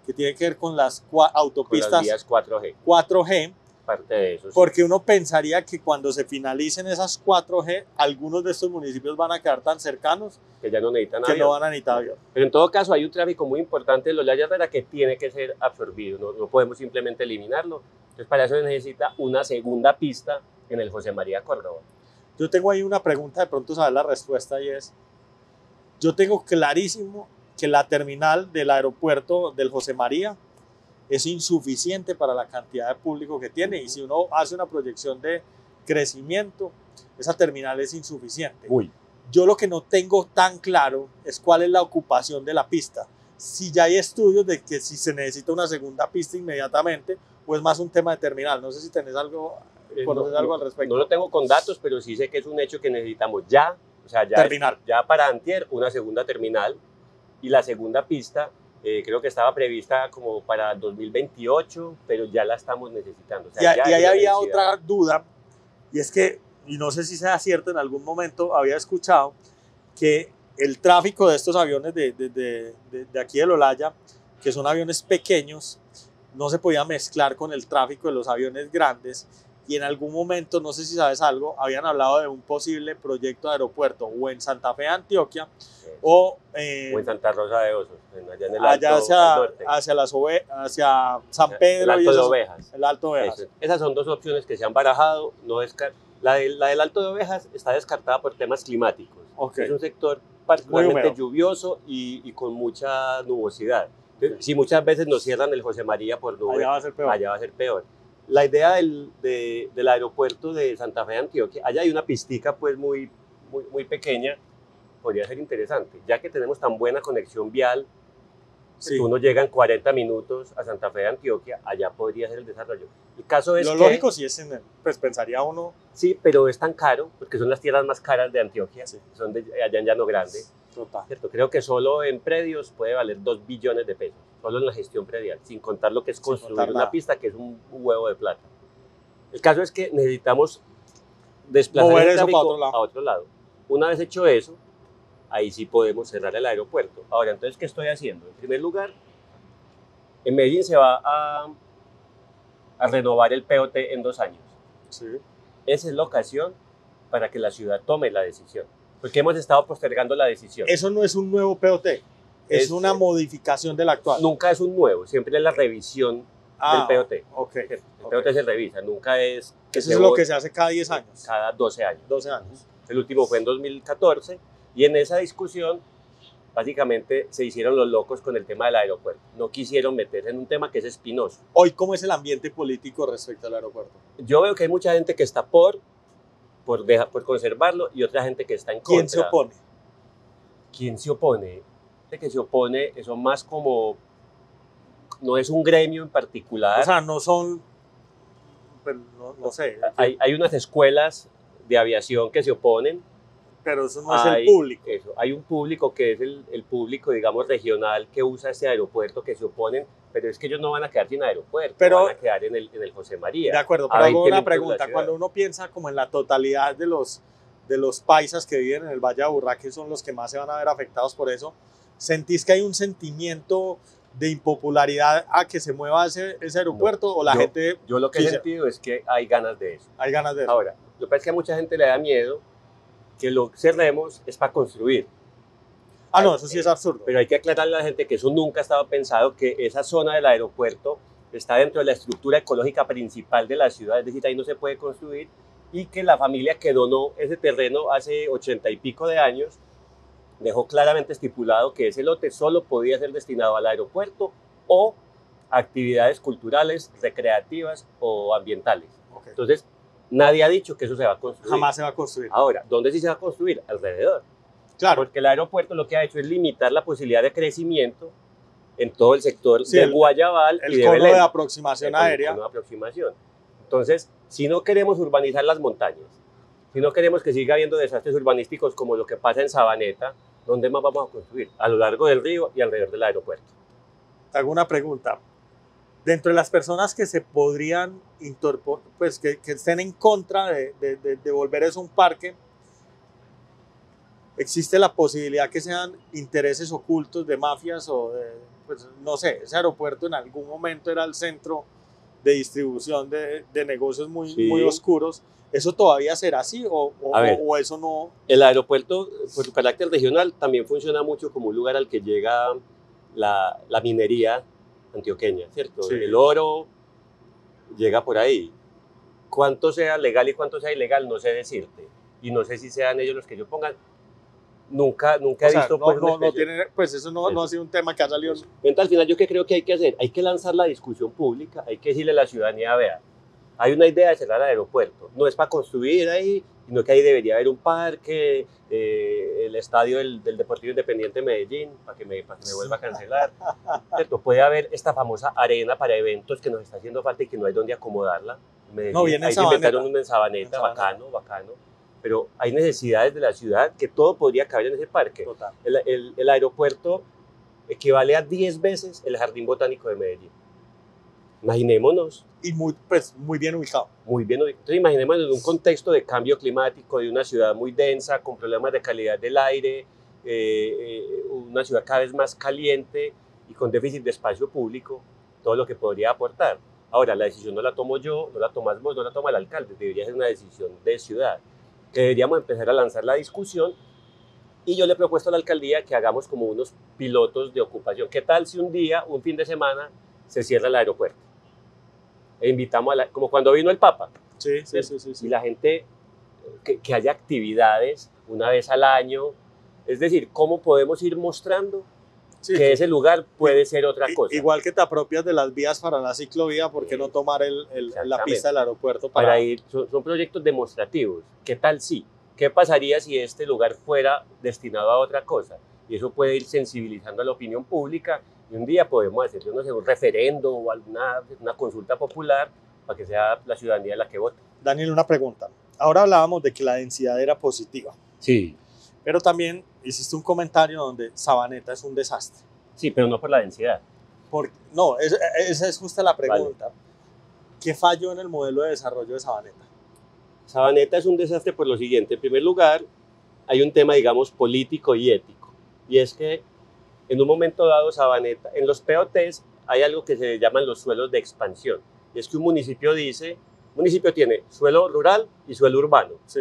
que tiene que ver con las autopistas, con las vías 4G. 4G, parte de eso. Sí. Porque uno pensaría que cuando se finalicen esas 4G, algunos de estos municipios van a quedar tan cercanos que ya no necesitan que avión. No van a necesitar avión. Pero en todo caso hay un tráfico muy importante de los Olaya Herrera que tiene que ser absorbido, no podemos simplemente eliminarlo. Entonces para eso se necesita una segunda pista en el José María Córdoba. Yo tengo ahí una pregunta, de pronto saber la respuesta, y es, yo tengo clarísimo que la terminal del aeropuerto del José María es insuficiente para la cantidad de público que tiene, y si uno hace una proyección de crecimiento, esa terminal es insuficiente. Uy. Yo lo que no tengo tan claro es cuál es la ocupación de la pista, si ya hay estudios de que si se necesita una segunda pista inmediatamente o es más un tema de terminal. No sé si tenés algo, conoces algo al respecto. No lo tengo con datos, pero sí sé que es un hecho que necesitamos ya, o sea, ya para antier, una segunda terminal, y la segunda pista creo que estaba prevista como para 2028, pero ya la estamos necesitando. O sea, y ahí había otra duda, y es que, y no sé si sea cierto, en algún momento había escuchado que el tráfico de estos aviones de aquí del Olaya, que son aviones pequeños, no se podía mezclar con el tráfico de los aviones grandes, y en algún momento, no sé si sabes algo, habían hablado de un posible proyecto de aeropuerto o en Santa Fe, Antioquia, o en Santa Rosa de Osos, allá en el allá Alto, norte. hacia San Pedro. El Alto de Ovejas. El Alto de Ovejas. Esas son dos opciones que se han barajado. La del Alto de Ovejas está descartada por temas climáticos. Okay. Es un sector particularmente lluvioso y con mucha nubosidad. Si muchas veces nos cierran el José María por nube, allá va a ser peor. Allá va a ser peor. La idea del aeropuerto de Santa Fe de Antioquia, allá hay una pistica pues muy pequeña, podría ser interesante, ya que tenemos tan buena conexión vial, sí. Uno llega en 40 minutos a Santa Fe de Antioquia, allá podría ser el desarrollo. El caso es lo lógico sí es, pues pensaría uno. Sí, pero es tan caro, porque son las tierras más caras de Antioquia, sí. Son allá en Llano Grande. Total. ¿Cierto? Creo que solo en predios puede valer 2 billones de pesos, solo en la gestión predial, sin contar lo que es construir una pista, que es un huevo de plata. El caso es que necesitamos desplazar el tráfico a otro lado. Una vez hecho eso, ahí sí podemos cerrar el aeropuerto. Ahora, entonces, ¿qué estoy haciendo? En primer lugar, en Medellín se va a renovar el POT en 2 años. Sí. Esa es la ocasión para que la ciudad tome la decisión, porque hemos estado postergando la decisión. Eso no es un nuevo POT, es una modificación del actual. Nunca es un nuevo, siempre es la revisión del POT. Okay. El POT se revisa, nunca es... Eso es lo que se hace cada 10 años. Cada 12 años. 12 años. El último fue en 2014 y en esa discusión básicamente se hicieron los locos con el tema del aeropuerto. No quisieron meterse en un tema que es espinoso. Hoy, ¿cómo es el ambiente político respecto al aeropuerto? Yo veo que hay mucha gente que está por conservarlo y otra gente que está en contra. ¿Quién se opone? ¿Quién se opone? De que se opone, eso más como... No es un gremio en particular. O sea, no son... No sé. Hay unas escuelas de aviación que se oponen. Pero eso no es el público. Eso. Hay un público que es el público, digamos, regional que usa ese aeropuerto, que se oponen, pero es que ellos no van a quedar sin aeropuerto, van a quedar en el José María. De acuerdo, pero hago una pregunta. Cuando uno piensa como en la totalidad de los paisas que viven en el Valle de Aburrá, que son los que más se van a ver afectados por eso, ¿sentís que hay un sentimiento de impopularidad a que se mueva ese aeropuerto? ¿O la gente...? Yo lo que he sentido es que hay ganas de eso. Hay ganas de eso. Ahora, lo que pasa es que a mucha gente le da miedo que lo cerremos es para construir. No, eso sí es absurdo. Pero hay que aclararle a la gente que eso nunca estaba pensado, que esa zona del aeropuerto está dentro de la estructura ecológica principal de la ciudad, es decir, ahí no se puede construir, y que la familia que donó ese terreno hace 80 y pico de años dejó claramente estipulado que ese lote solo podía ser destinado al aeropuerto o actividades culturales, recreativas o ambientales. Okay. Entonces, nadie ha dicho que eso se va a construir. Jamás se va a construir. Ahora, ¿dónde sí se va a construir? Alrededor. Claro. Porque el aeropuerto lo que ha hecho es limitar la posibilidad de crecimiento en todo el sector de Guayabal y de cono Belén. De aproximación aérea. El cono de aproximación. Entonces, si no queremos urbanizar las montañas, si no queremos que siga habiendo desastres urbanísticos como lo que pasa en Sabaneta, ¿dónde más vamos a construir? A lo largo del río y alrededor del aeropuerto. Te hago una pregunta. Dentro de las personas que se podrían, pues que estén en contra de volver eso un parque, ¿existe la posibilidad que sean intereses ocultos de mafias o pues no sé, ese aeropuerto en algún momento era el centro de distribución de negocios muy oscuros? ¿Eso todavía será así o eso no? El aeropuerto, por su carácter regional, también funciona mucho como un lugar al que llega la minería antioqueña, ¿cierto? Sí. El oro llega por ahí. Cuánto sea legal y cuánto sea ilegal, no sé decirte. Y no sé si sean ellos los que yo pongan. Nunca he visto... Pues eso no ha sido un tema que ha salido... Entonces, al final, ¿yo qué creo que hay que hacer? Hay que lanzar la discusión pública, hay que decirle a la ciudadanía, vea, hay una idea de cerrar el aeropuerto. No es para construir ahí sino que ahí debería haber un parque, el estadio del Deportivo Independiente de Medellín, para que me vuelva a cancelar, ¿cierto? Puede haber esta famosa arena para eventos que nos está haciendo falta y que no hay dónde acomodarla. En Medellín, No, viene en ahí se Sabaneta. inventaron una en Sabaneta, bacano, bacano, pero hay necesidades de la ciudad que todo podría caber en ese parque. Total. El aeropuerto equivale a 10 veces el Jardín Botánico de Medellín. Imaginémonos. Y pues, muy bien ubicado. Muy bien. Entonces, imaginémonos en un contexto de cambio climático, de una ciudad muy densa, con problemas de calidad del aire, una ciudad cada vez más caliente y con déficit de espacio público, todo lo que podría aportar. Ahora, la decisión no la tomo yo, no la tomas vos, no la toma el alcalde, debería ser una decisión de ciudad, que deberíamos empezar a lanzar la discusión. Y yo le he propuesto a la alcaldía que hagamos como unos pilotos de ocupación. ¿Qué tal si un día, un fin de semana, se cierra el aeropuerto? E invitamos como cuando vino el Papa. Sí. Y la gente, que haya actividades una vez al año. Es decir, cómo podemos ir mostrando que ese lugar puede ser otra cosa. Igual que te apropias de las vías para la ciclovía, ¿por qué no tomar la pista del aeropuerto para ir? Son proyectos demostrativos. ¿Qué tal si? ¿Qué pasaría si este lugar fuera destinado a otra cosa? Y eso puede ir sensibilizando a la opinión pública. Y un día podemos hacer, no sé, un referendo o una consulta popular para que sea la ciudadanía la que vote. Daniel, una pregunta. Ahora hablábamos de que la densidad era positiva. Sí. Pero también hiciste un comentario donde Sabaneta es un desastre. Sí, pero no por la densidad. No, esa es justa la pregunta. Vale. ¿Qué falló en el modelo de desarrollo de Sabaneta? Sabaneta es un desastre por lo siguiente. En primer lugar, hay un tema, digamos, político y ético. Y es que en un momento dado, Sabaneta, en los POTs hay algo que se llaman los suelos de expansión. Y es que un municipio tiene suelo rural y suelo urbano. Sí.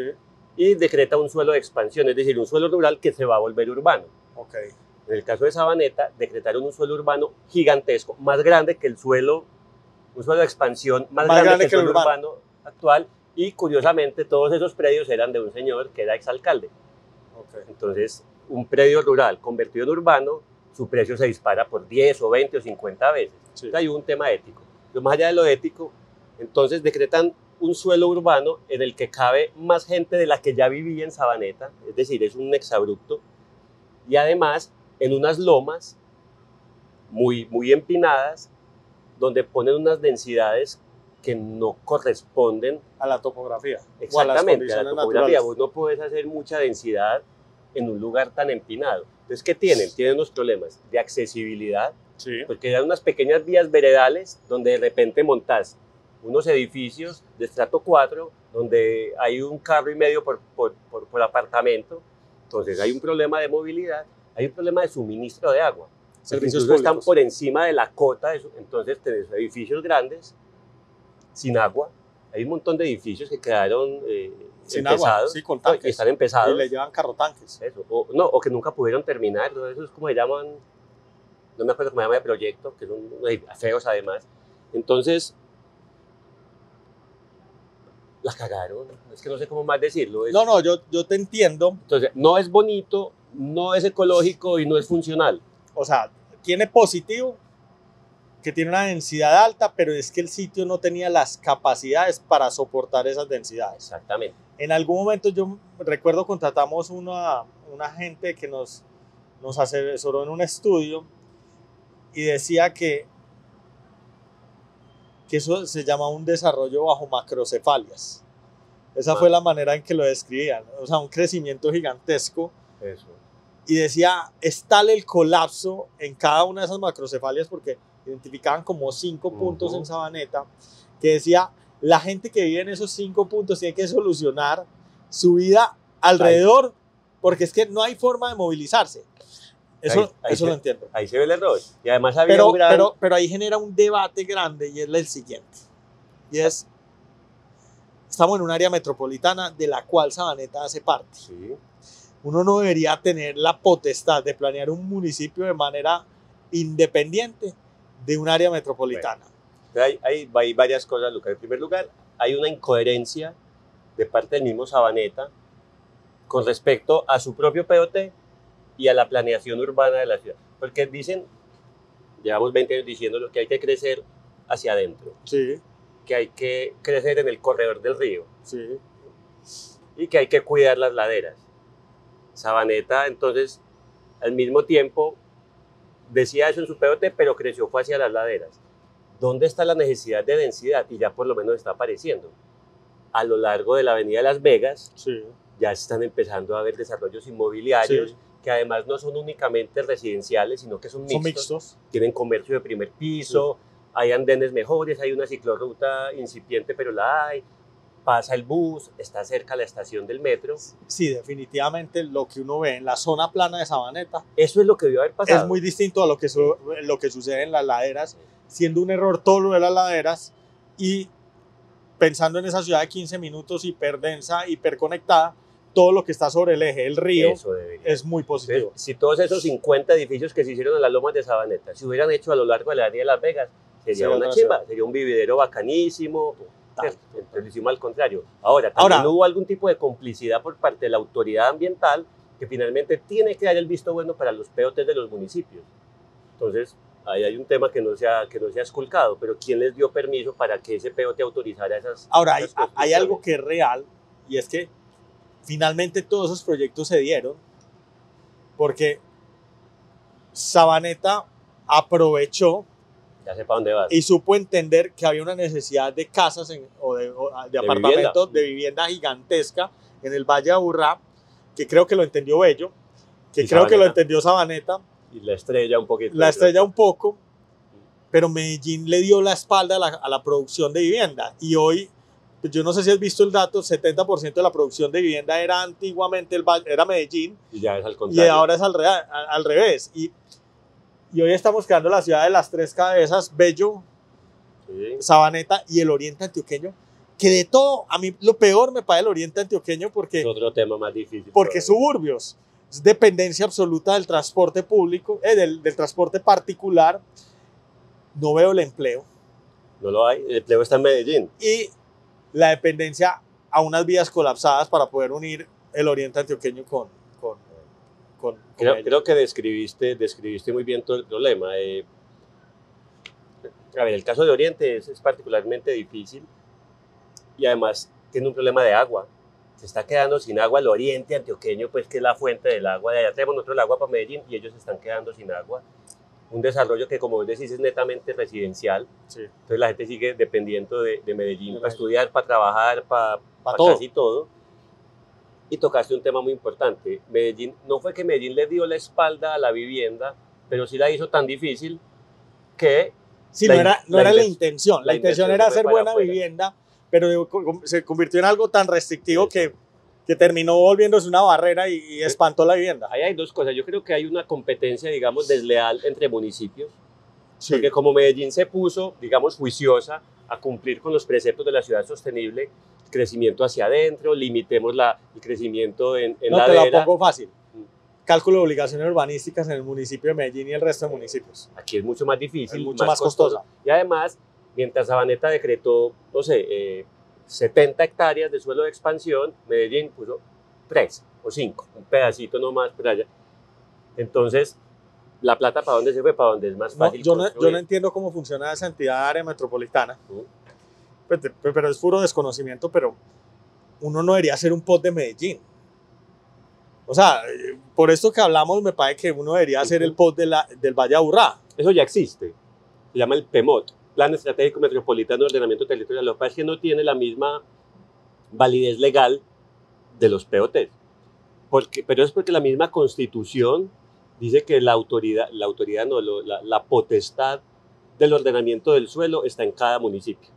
Y decreta un suelo de expansión, es decir, un suelo rural que se va a volver urbano. Okay. En el caso de Sabaneta, decretaron un suelo urbano gigantesco, más grande que un suelo de expansión más grande que el suelo urbano actual. Y curiosamente, todos esos predios eran de un señor que era exalcalde. Okay. Entonces, un predio rural convertido en urbano, su precio se dispara por 10 o 20 o 50 veces. Sí. Entonces, hay un tema ético. Pero más allá de lo ético, entonces decretan un suelo urbano en el que cabe más gente de la que ya vivía en Sabaneta, es decir, es un exabrupto, y además en unas lomas muy, muy empinadas, donde ponen unas densidades que no corresponden a la topografía. Exactamente, a la topografía. Vos no puedes hacer mucha densidad en un lugar tan empinado. Entonces, ¿qué tienen? Tienen unos problemas de accesibilidad, sí, porque hay unas pequeñas vías veredales donde de repente montás unos edificios de estrato 4, donde hay un carro y medio por apartamento. Entonces, hay un problema de movilidad, hay un problema de suministro de agua. Servicios públicos están públicos por encima de la cota, entonces tenés edificios grandes sin agua. Hay un montón de edificios que quedaron sin empezados, agua, sí, con tanques, que están empezados. Y le llevan carrotanques. Eso, o que nunca pudieron terminar. Eso es como se llaman, no me acuerdo cómo se llama de proyecto, que son feos además. Entonces, las cagaron. Es que no sé cómo más decirlo. No, yo te entiendo. Entonces, no es bonito, no es ecológico y no es funcional. O sea, tiene positivo, que tiene una densidad alta, pero es que el sitio no tenía las capacidades para soportar esas densidades. Exactamente. En algún momento yo recuerdo contratamos una gente que nos asesoró en un estudio y decía que eso se llama un desarrollo bajo macrocefalias. Esa fue la manera en que lo describían. O sea, un crecimiento gigantesco. Eso. Y decía, es tal el colapso en cada una de esas macrocefalias, porque identificaban como 5 puntos en Sabaneta, que decía, la gente que vive en esos 5 puntos tiene que solucionar su vida alrededor, porque es que no hay forma de movilizarse. Eso lo entiendo. Ahí se ve el error. Y además había pero ahí genera un debate grande, y es el siguiente. Y es, estamos en un área metropolitana de la cual Sabaneta hace parte. Sí. Uno no debería tener la potestad de planear un municipio de manera independiente de un área metropolitana. Bueno, hay varias cosas, Lucas. En primer lugar, hay una incoherencia de parte del mismo Sabaneta con respecto a su propio POT y a la planeación urbana de la ciudad. Porque dicen, llevamos 20 años diciéndolo, que hay que crecer hacia adentro. Sí. Que hay que crecer en el corredor del río. Sí. y que hay que cuidar las laderas. Sabaneta, entonces, al mismo tiempo, decía eso en su POT, pero creció fue hacia las laderas. ¿Dónde está la necesidad de densidad? Y ya por lo menos está apareciendo. A lo largo de la avenida Las Vegas, Sí. ya están empezando a haber desarrollos inmobiliarios, Sí. que además no son únicamente residenciales, sino que son mixtos. Tienen comercio de primer piso, hay andenes mejores, hay una ciclorruta incipiente, pero la hay. Pasa el bus, está cerca la estación del metro. Sí, definitivamente lo que uno ve en la zona plana de Sabaneta Eso es lo que debió haber pasado. es muy distinto a lo que sucede en las laderas, siendo un error todo lo de las laderas y pensando en esa ciudad de 15 minutos hiperdensa, hiperconectada, todo lo que está sobre el eje, el río, es muy positivo. Entonces, si todos esos 50 edificios que se hicieron en las lomas de Sabaneta se hubieran hecho a lo largo de la avenida de Las Vegas, sería una chimba, sería un vividero bacanísimo. Entonces lo hicimos al contrario. Ahora, también hubo algún tipo de complicidad por parte de la autoridad ambiental que finalmente tiene que dar el visto bueno para los POT de los municipios. Entonces, ahí hay un tema que no se ha esculcado, pero ¿quién les dio permiso para que ese POT autorizara esas? Ahora, hay algo que es real, y es que finalmente todos esos proyectos se dieron porque Sabaneta aprovechó, ya sé para dónde vas, y supo entender que había una necesidad de casas o de apartamentos, de vivienda gigantesca en el Valle de Aburrá, que creo que lo entendió Bello, que creo Sabaneta, que lo entendió Sabaneta. Y la estrella un poquito. La estrella un poco, pero Medellín le dio la espalda a la producción de vivienda. Y hoy, yo no sé si has visto el dato, 70% de la producción de vivienda era antiguamente era Medellín. Y ya es al contrario. Y ahora es al revés. Y hoy estamos creando la ciudad de las tres cabezas, Bello, sí, Sabaneta y el oriente antioqueño. Que de todo, a mí lo peor me parece el oriente antioqueño porque... Es otro tema más difícil. Porque suburbios. Es dependencia absoluta del transporte público, del transporte particular. No veo el empleo. No lo hay, el empleo está en Medellín. Y la dependencia a unas vías colapsadas para poder unir el oriente antioqueño con creo que describiste muy bien todo el problema. A ver, el caso de Oriente es particularmente difícil y además tiene un problema de agua. Se está quedando sin agua el oriente antioqueño, pues que es la fuente del agua. De allá tenemos nosotros el agua para Medellín y ellos se están quedando sin agua. Un desarrollo que, como vos decís, es netamente residencial. Sí. Entonces la gente sigue dependiendo de Medellín para estudiar, para trabajar, para casi todo. Y tocaste un tema muy importante. Medellín, no fue que Medellín le dio la espalda a la vivienda, pero sí la hizo tan difícil que... Sí, no era la intención. La intención era hacer buena vivienda, pero se convirtió en algo tan restrictivo que terminó volviéndose una barrera y espantó la vivienda. Ahí hay dos cosas. Yo creo que hay una competencia, digamos, desleal entre municipios. Sí. Porque como Medellín se puso, digamos, juiciosa a cumplir con los preceptos de la ciudad sostenible, crecimiento hacia adentro, limitemos el crecimiento en la ladera. Te la pongo fácil. Cálculo de obligaciones urbanísticas en el municipio de Medellín y el resto de municipios. Aquí es mucho más difícil, es mucho más costosa. Y además, mientras Sabaneta decretó, no sé, 70 hectáreas de suelo de expansión, Medellín puso 3 o 5, un pedacito nomás por allá. Entonces, ¿la plata para dónde se fue? Para dónde es más fácil yo no entiendo cómo funciona esa entidad área metropolitana. Pero es puro desconocimiento, pero uno no debería hacer un POT de Medellín. O sea, por esto que hablamos, me parece que uno debería hacer el POT del Valle de Aburrá. Eso ya existe. Se llama el PEMOT, Plan Estratégico Metropolitano de Ordenamiento Territorial. Lo que pasa es que no tiene la misma validez legal de los POT. Pero es porque la misma Constitución dice que la potestad del ordenamiento del suelo está en cada municipio.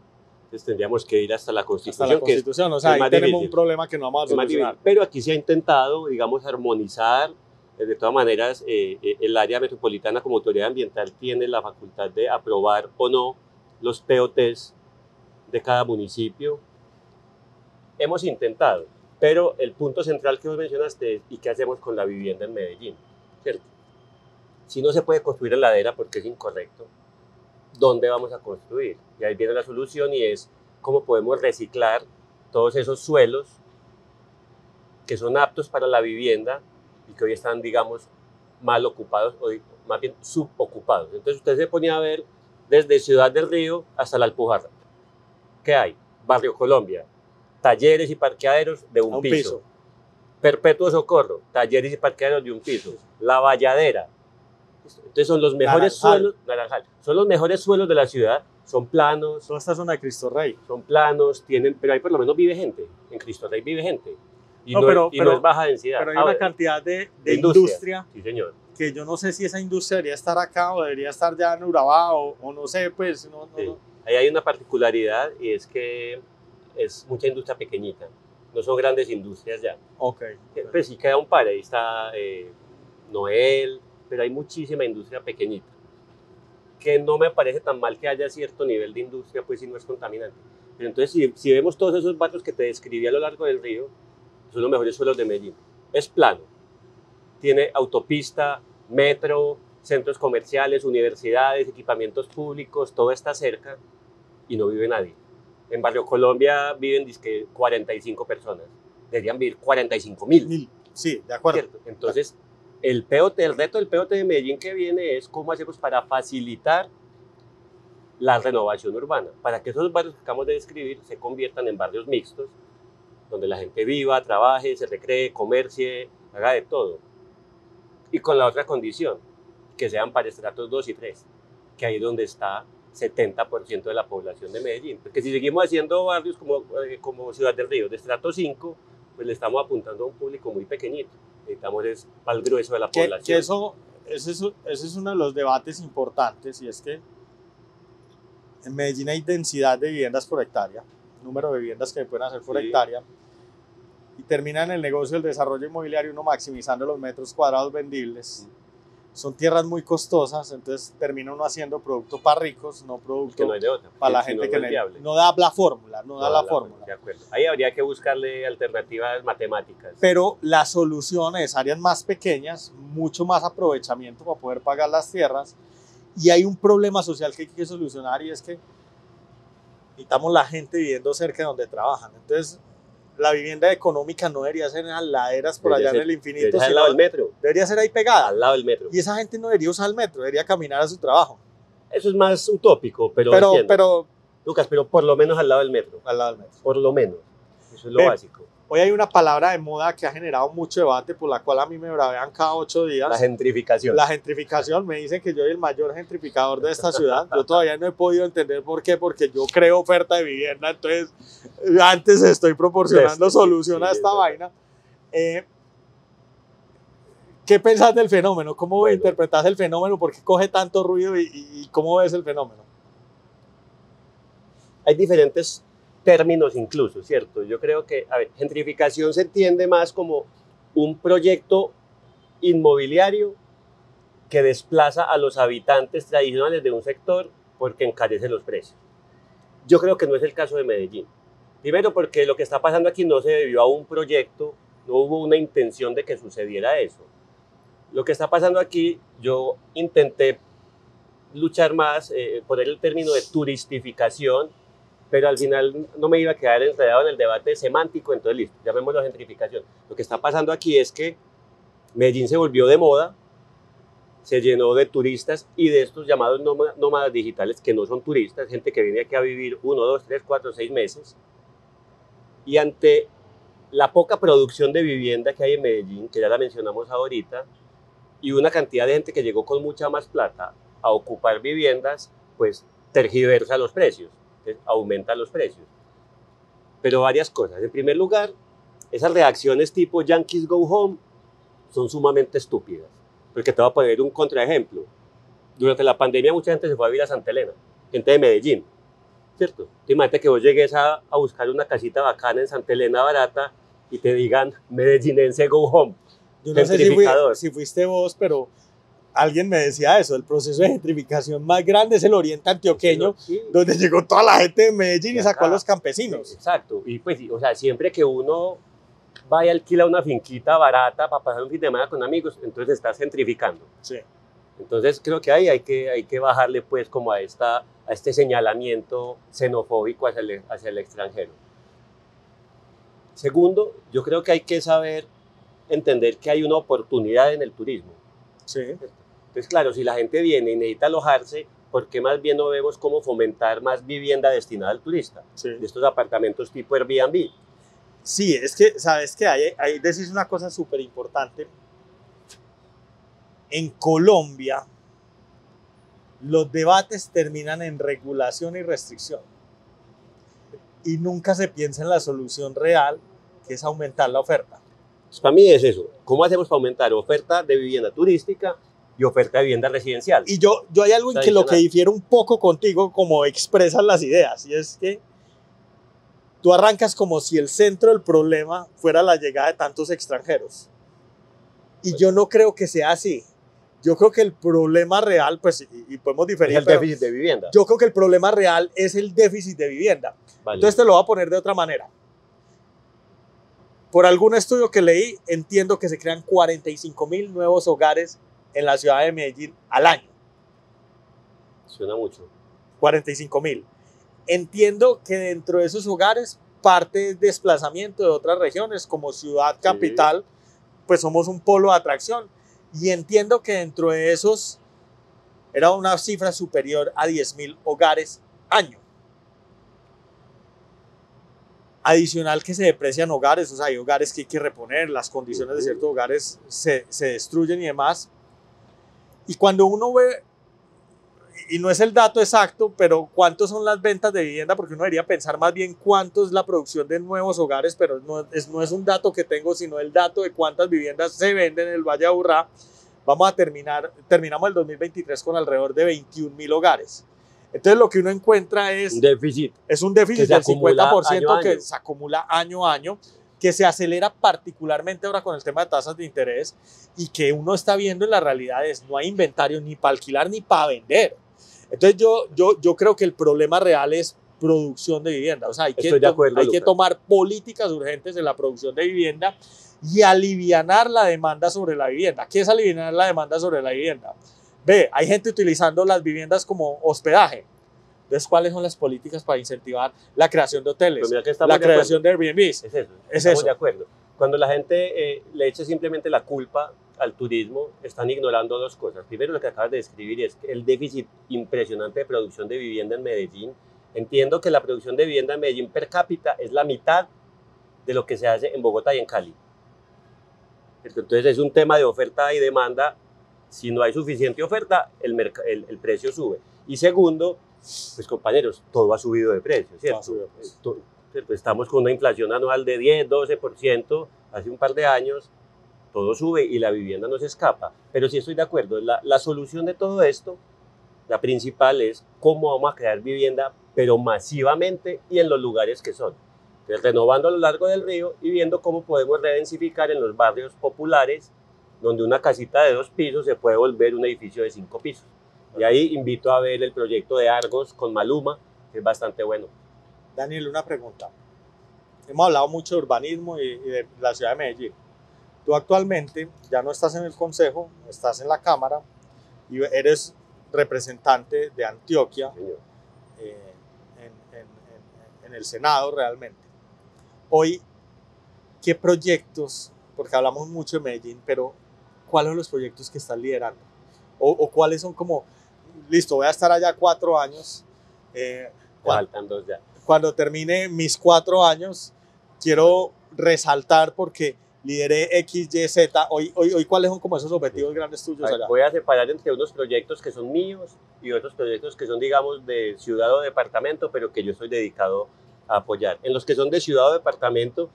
Entonces tendríamos que ir hasta la Constitución. Hasta la Constitución, o sea, ahí tenemos un problema que no vamos a solucionar. Pero aquí se ha intentado, digamos, armonizar. De todas maneras, el área metropolitana como autoridad ambiental tiene la facultad de aprobar o no los POTs de cada municipio. Hemos intentado, pero el punto central que vos mencionaste es ¿y qué hacemos con la vivienda en Medellín? ¿Cierto? Si no se puede construir en ladera porque es incorrecto, ¿dónde vamos a construir? Y ahí viene la solución y es cómo podemos reciclar todos esos suelos que son aptos para la vivienda y que hoy están, digamos, mal ocupados o más bien subocupados. Entonces usted se ponía a ver desde Ciudad del Río hasta la Alpujarra. ¿Qué hay? Barrio Colombia, talleres y parqueaderos de A un un piso. piso. Perpetuo Socorro, talleres y parqueaderos de un piso. La Valladera. Entonces son los mejores suelos, Naranjal, son los mejores suelos de la ciudad, son planos, Toda esta zona de Cristo Rey. son planos, tienen, pero ahí por lo menos vive gente, en Cristo Rey vive gente, y No, no, pero- y no pero- es baja densidad. Pero hay Ah, una bueno, cantidad de de industria sí señor. que yo no sé si esa industria debería estar acá o debería estar ya en Urabá o no sé, pues Sí. no. Ahí hay una particularidad y es que es mucha industria pequeñita, no son grandes industrias ya. Ok. Pues sí queda un par, ahí está Noel, pero hay muchísima industria pequeñita, que no me parece tan mal que haya cierto nivel de industria, pues si no es contaminante. Pero entonces si vemos todos esos barrios que te describí a lo largo del río, son los mejores suelos de Medellín. Es plano, tiene autopista, metro, centros comerciales, universidades, equipamientos públicos, todo está cerca y no vive nadie. En Barrio Colombia viven dizque 45 personas, deberían vivir 45.000. Sí, de acuerdo. ¿Cierto? Entonces, el reto del POT de Medellín que viene es cómo hacemos para facilitar la renovación urbana, para que esos barrios que acabamos de describir se conviertan en barrios mixtos, donde la gente viva, trabaje, se recree, comercie, haga de todo. Y con la otra condición, que sean para estratos 2 y 3, que ahí es donde está 70% de la población de Medellín. Porque si seguimos haciendo barrios como Ciudad del Río, de estrato 5, pues le estamos apuntando a un público muy pequeñito. Necesitamos es para el grueso de la población. Que ese es uno de los debates importantes, y es que en Medellín hay densidad de viviendas por hectárea, número de viviendas que pueden hacer por Sí. hectárea, y termina en el negocio del desarrollo inmobiliario uno maximizando los metros cuadrados vendibles. Son tierras muy costosas, entonces termina uno haciendo producto para ricos, no Que producto no hay de otra. para la si no, gente no que es viable. no da la fórmula, no da No la da fórmula. De acuerdo. Ahí habría que buscarle alternativas matemáticas. Pero la solución es áreas más pequeñas, mucho más aprovechamiento para poder pagar las tierras. Y hay un problema social que hay que solucionar, y es que necesitamos la gente viviendo cerca de donde trabajan. Entonces, la vivienda económica no debería ser en las laderas por allá en el infinito, Debería ser al sino lado del metro. debería ser ahí pegada. Al lado del metro. Y esa gente no debería usar el metro, debería caminar a su trabajo. Eso es más utópico, pero entiendo. Pero Lucas, pero por lo menos al lado del metro. al lado del metro. Por lo menos. Eso es lo Ven. básico. Hoy hay una palabra de moda que ha generado mucho debate, por la cual a mí me bravean cada 8 días. La gentrificación. La gentrificación. Me dicen que yo soy el mayor gentrificador de esta ciudad. Yo todavía no he podido entender por qué, porque yo creo oferta de vivienda, entonces antes estoy proporcionando Sí, solución a sí, esta es vaina. ¿Qué pensás del fenómeno? ¿Cómo Bueno. interpretás el fenómeno? ¿Por qué coge tanto ruido y cómo ves el fenómeno? Hay diferentes términos incluso, ¿cierto? Yo creo que, a ver, gentrificación se entiende más como un proyecto inmobiliario que desplaza a los habitantes tradicionales de un sector porque encarece los precios. Yo creo que no es el caso de Medellín. Primero porque lo que está pasando aquí no se debió a un proyecto, no hubo una intención de que sucediera eso. Lo que está pasando aquí, yo intenté luchar más, poner el término de turistificación, pero al final no me iba a quedar enredado en el debate semántico, entonces listo, llamémoslo gentrificación. Lo que está pasando aquí es que Medellín se volvió de moda, se llenó de turistas y de estos llamados nómadas digitales, que no son turistas, gente que viene aquí a vivir 1, 2, 3, 4, 6 meses, y ante la poca producción de vivienda que hay en Medellín, que ya la mencionamos ahorita, y una cantidad de gente que llegó con mucha más plata a ocupar viviendas, pues tergiversa los precios, aumenta los precios. Pero varias cosas. En primer lugar, esas reacciones tipo Yankees Go Home son sumamente estúpidas. Porque te voy a poner un contraejemplo. Durante la pandemia mucha gente se fue a vivir a Santa Elena, gente de Medellín, ¿cierto? Imagínate que vos llegues a buscar una casita bacana en Santa Elena barata y te digan medellinense Go Home. Yo no sé si fuiste vos, pero alguien me decía eso, el proceso de gentrificación más grande es el oriente antioqueño, Sí. donde llegó toda la gente de Medellín y sacó a los campesinos. Exacto, y pues, o sea, siempre que uno va y alquila una finquita barata para pasar un fin de semana con amigos, entonces estás gentrificando. Sí. Entonces creo que ahí hay que bajarle pues como a este señalamiento xenofóbico hacia el extranjero. Segundo, yo creo que hay que saber entender que hay una oportunidad en el turismo. Sí. Entonces, claro, si la gente viene y necesita alojarse, ¿por qué más bien no vemos cómo fomentar más vivienda destinada al turista? Sí. De estos apartamentos tipo Airbnb. Sí, es que, ¿sabes qué? Ahí decís una cosa súper importante. En Colombia, los debates terminan en regulación y restricción. Y nunca se piensa en la solución real, que es aumentar la oferta. Pues para mí es eso. ¿Cómo hacemos para aumentar oferta de vivienda turística y oferta de vivienda residencial? Y yo hay algo en que lo que difiere un poco contigo, como expresas las ideas, y es que tú arrancas como si el centro del problema fuera la llegada de tantos extranjeros. Y yo no creo que sea así. Yo creo que el problema real, pues, y podemos diferir. Es el déficit de vivienda. Yo creo que el problema real es el déficit de vivienda. Vale. Entonces te lo voy a poner de otra manera. Por algún estudio que leí, entiendo que se crean 45.000 nuevos hogares en la ciudad de Medellín al año. Suena mucho. 45.000. Entiendo que dentro de esos hogares parte es desplazamiento de otras regiones, como ciudad capital, pues somos un polo de atracción. Y entiendo que dentro de esos era una cifra superior a 10.000 hogares año. Adicional que se deprecian hogares, o sea, hay hogares que hay que reponer, las condiciones de ciertos hogares se destruyen y demás. Y cuando uno ve, y no es el dato exacto, pero cuántos son las ventas de vivienda, porque uno debería pensar más bien cuánto es la producción de nuevos hogares, pero no es un dato que tengo, sino el dato de cuántas viviendas se venden en el Valle de Aburrá. Terminamos el 2023 con alrededor de 21.000 hogares. Entonces lo que uno encuentra es un déficit del 50% que se acumula año a año, que se acelera particularmente ahora con el tema de tasas de interés, y que uno está viendo en la realidad es no hay inventario ni para alquilar ni para vender. Entonces yo creo que el problema real es producción de vivienda. O sea, hay que tomar políticas urgentes en la producción de vivienda y alivianar la demanda sobre la vivienda. ¿Qué es alivianar la demanda sobre la vivienda? Ve, hay gente utilizando las viviendas como hospedaje. Entonces, ¿cuáles son las políticas para incentivar la creación de hoteles, la creación de Airbnbs? Estamos de acuerdo. Cuando la gente le echa simplemente la culpa al turismo, están ignorando dos cosas. Primero, lo que acabas de describir es el déficit impresionante de producción de vivienda en Medellín. Entiendo que la producción de vivienda en Medellín per cápita es la mitad de lo que se hace en Bogotá y en Cali. Entonces, es un tema de oferta y demanda. Si no hay suficiente oferta, el precio sube. Y segundo, pues compañeros, todo ha subido de precio, ¿cierto? Estamos con una inflación anual de 10, 12%, hace un par de años, todo sube y la vivienda no se escapa. Pero sí estoy de acuerdo, la solución de todo esto, la principal es cómo vamos a crear vivienda, pero masivamente y en los lugares que son. Entonces, renovando a lo largo del río y viendo cómo podemos redensificar en los barrios populares, donde una casita de 2 pisos se puede volver un edificio de 5 pisos. Y ahí invito a ver el proyecto de Argos con Maluma, que es bastante bueno. Daniel, una pregunta. Hemos hablado mucho de urbanismo y de la ciudad de Medellín. Tú actualmente ya no estás en el consejo, estás en la Cámara y eres representante de Antioquia en el Senado realmente. Hoy, ¿qué proyectos, porque hablamos mucho de Medellín, pero cuáles son los proyectos que estás liderando? O cuáles son como, listo, voy a estar allá 4 años. Faltan 2 ya. Cuando termine mis 4 años, quiero resaltar porque lideré X, Y, Z. Hoy ¿cuáles son como esos objetivos grandes tuyos allá? Voy a separar entre unos proyectos que son míos y otros proyectos que son, digamos, de ciudad o departamento, pero que yo soy dedicado a apoyar. En los que son de ciudad o departamento,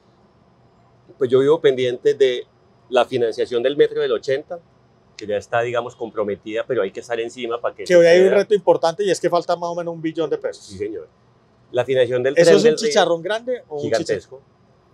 pues yo vivo pendiente de la financiación del metro del 80, que ya está, digamos, comprometida, pero hay que estar encima para que... Que hoy hay un reto importante y es que falta más o menos 1 billón de pesos. Sí, señor. La financiación del tren del río. ¿Eso es un chicharrón grande o gigantesco?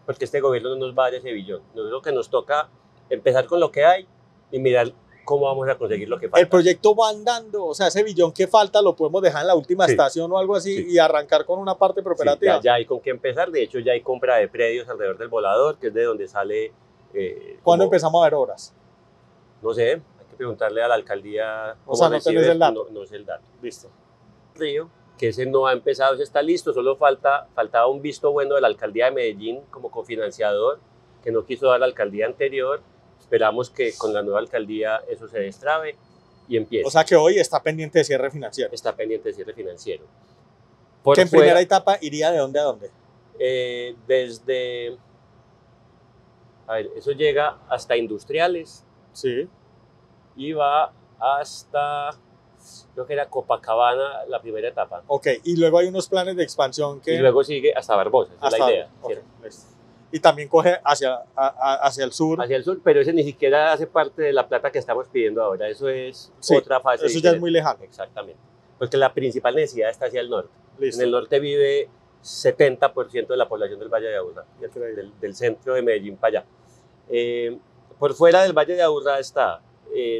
Porque este gobierno no nos va a dar ese billón. Nosotros que nos toca empezar con lo que hay y mirar cómo vamos a conseguir lo que falta. El proyecto va andando, o sea, ese billón que falta lo podemos dejar en la última estación o algo así y arrancar con una parte operativa. Ya hay con qué empezar. De hecho, ya hay compra de predios alrededor del Volador, que es de donde sale... ¿Cuándo empezamos a ver obras? No sé, hay que preguntarle a la alcaldía. O sea, no tenés el dato. No sé el dato. Listo. Río, que ese no ha empezado, ese está listo, solo faltaba un visto bueno de la alcaldía de Medellín como cofinanciador, que no quiso dar la alcaldía anterior. Esperamos que con la nueva alcaldía eso se destrabe y empiece. O sea que hoy está pendiente de cierre financiero. Está pendiente de cierre financiero. ¿Que en primera etapa iría de dónde a dónde? Desde A ver, eso llega hasta Industriales Sí. y va hasta, creo que era Copacabana la primera etapa. Ok, y luego hay unos planes de expansión que... Y luego sigue hasta Barbosa, esa es la idea. Ok, ¿cierto? listo. Y también coge hacia el sur. Hacia el sur, pero ese ni siquiera hace parte de la plata que estamos pidiendo ahora. Eso es Sí, otra fase. eso ya es muy lejano. Exactamente. Porque la principal necesidad está hacia el norte. Listo. En el norte vive 70% de la población del Valle de Aburrá, del centro de Medellín para allá. Por fuera del Valle de Aburrá está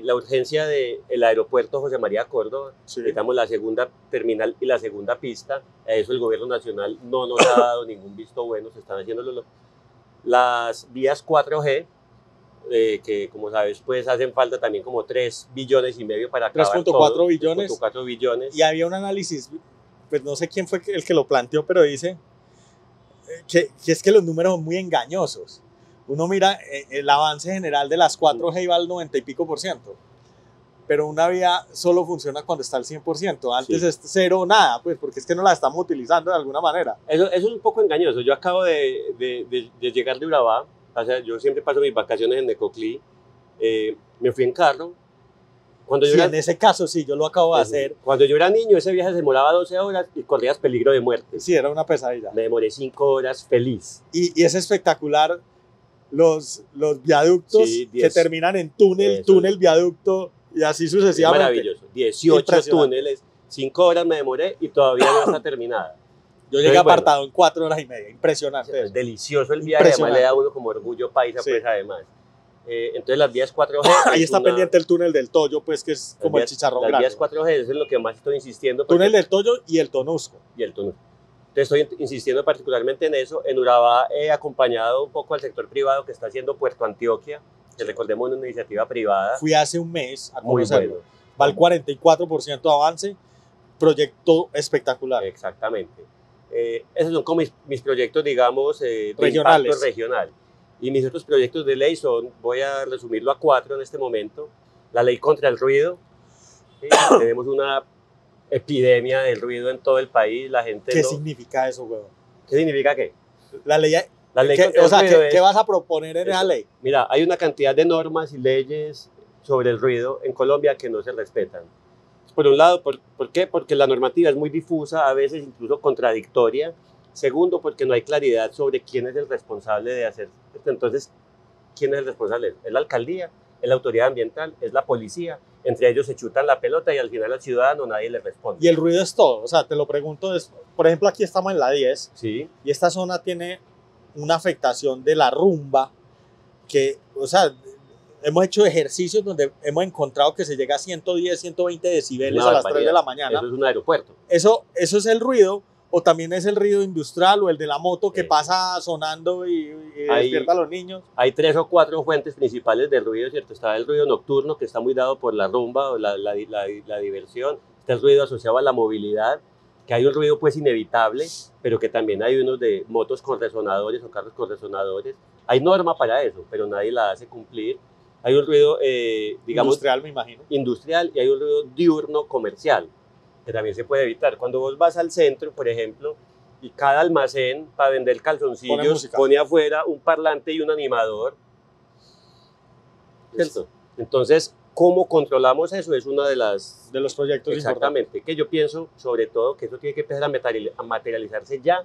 la urgencia del aeropuerto José María Córdoba, Sí. digamos la segunda terminal y la segunda pista. A eso el gobierno nacional no nos ha dado ningún visto bueno, se están haciendo las vías 4G, que como sabes, pues hacen falta también como 3,5 billones para acabar 3.4 billones. 3.4 billones. Y había un análisis, pues no sé quién fue el que lo planteó, pero dice que es que los números son muy engañosos. Uno mira el avance general de las 4G va al 90 y pico %, pero una vía solo funciona cuando está al 100%. Antes Sí. es cero o nada, pues porque es que no la estamos utilizando de alguna manera. Eso es un poco engañoso. Yo acabo de llegar de Urabá, o sea, yo siempre paso mis vacaciones en Necoclí, me fui en carro. Cuando Sí, yo era, en ese caso sí, yo lo acabo de hacer. cuando yo era niño, ese viaje se demoraba 12 horas y corrías peligro de muerte. Sí, era una pesadilla. Me demoré 5 horas feliz. Y es espectacular los viaductos Sí, que terminan en túnel, Eso. túnel, viaducto y así Es sucesivamente. maravilloso. 18 Impresionante. túneles, 5 horas me demoré y todavía no está terminada. Yo llegué Entonces, apartado en 4 horas y media. Impresionante. Es eso. delicioso el viaje, además Impresionante. le da a uno como orgullo paisa, Sí. pues además. Entonces las vías 4G... Ahí es está una- pendiente el túnel del Toyo, pues que es como el chicharrón Las grande. vías 4G es en lo que más estoy insistiendo. porque- Túnel del Toyo y el Tonusco. y el túnel. Entonces estoy insistiendo particularmente en eso. En Urabá he acompañado un poco al sector privado que está haciendo Puerto Antioquia, que recordemos una iniciativa privada. Fui hace un mes a Muy conocerlo. bueno. Va al 44% de avance. Proyecto espectacular. Exactamente. Esos son como mis proyectos, digamos, de Regionales. impacto regional. Y mis otros proyectos de ley son, voy a resumirlo a 4 en este momento. La ley contra el ruido. ¿Sí? Tenemos una epidemia del ruido en todo el país. La gente ¿Qué no- significa eso, huevón? ¿Qué significa qué? La ley. La ley ¿Qué, contra el o sea, ruido ¿qué vas a proponer en esa Eso. ley? Mira, hay una cantidad de normas y leyes sobre el ruido en Colombia que no se respetan. Por un lado, ¿por qué? Porque la normativa es muy difusa, a veces incluso contradictoria. Segundo, porque no hay claridad sobre quién es el responsable de hacer esto. Entonces, ¿quién es el responsable? ¿Es la alcaldía? ¿Es la autoridad ambiental? ¿Es la policía? Entre ellos se chutan la pelota y al final al ciudadano nadie le responde. Y el ruido es todo. O sea, te lo pregunto. Por ejemplo, aquí estamos en la 10 Sí, y esta zona tiene una afectación de la rumba que, o sea, hemos hecho ejercicios donde hemos encontrado que se llega a 110, 120 decibeles Una a las 3 de la barbaridad. mañana. Eso es un aeropuerto. Eso es el ruido, o también es el ruido industrial o el de la moto que Sí. pasa sonando y Ahí- despierta a los niños. Hay 3 o 4 fuentes principales de ruido, ¿cierto? Está el ruido nocturno, que está muy dado por la rumba o la diversión. Está el ruido asociado a la movilidad, que hay un ruido pues inevitable, pero que también hay unos de motos con resonadores o carros con resonadores. Hay norma para eso, pero nadie la hace cumplir. Hay un ruido, digamos, Industrial, me imagino. industrial y hay un ruido diurno comercial, que también se puede evitar. Cuando vos vas al centro, por ejemplo, y cada almacén para vender Pone calzoncillos música. pone afuera un parlante y un animador, ¿cierto? Entonces, ¿cómo controlamos eso? Es una de las... De los proyectos importantes. Exactamente, que yo pienso sobre todo que eso tiene que empezar a materializarse ya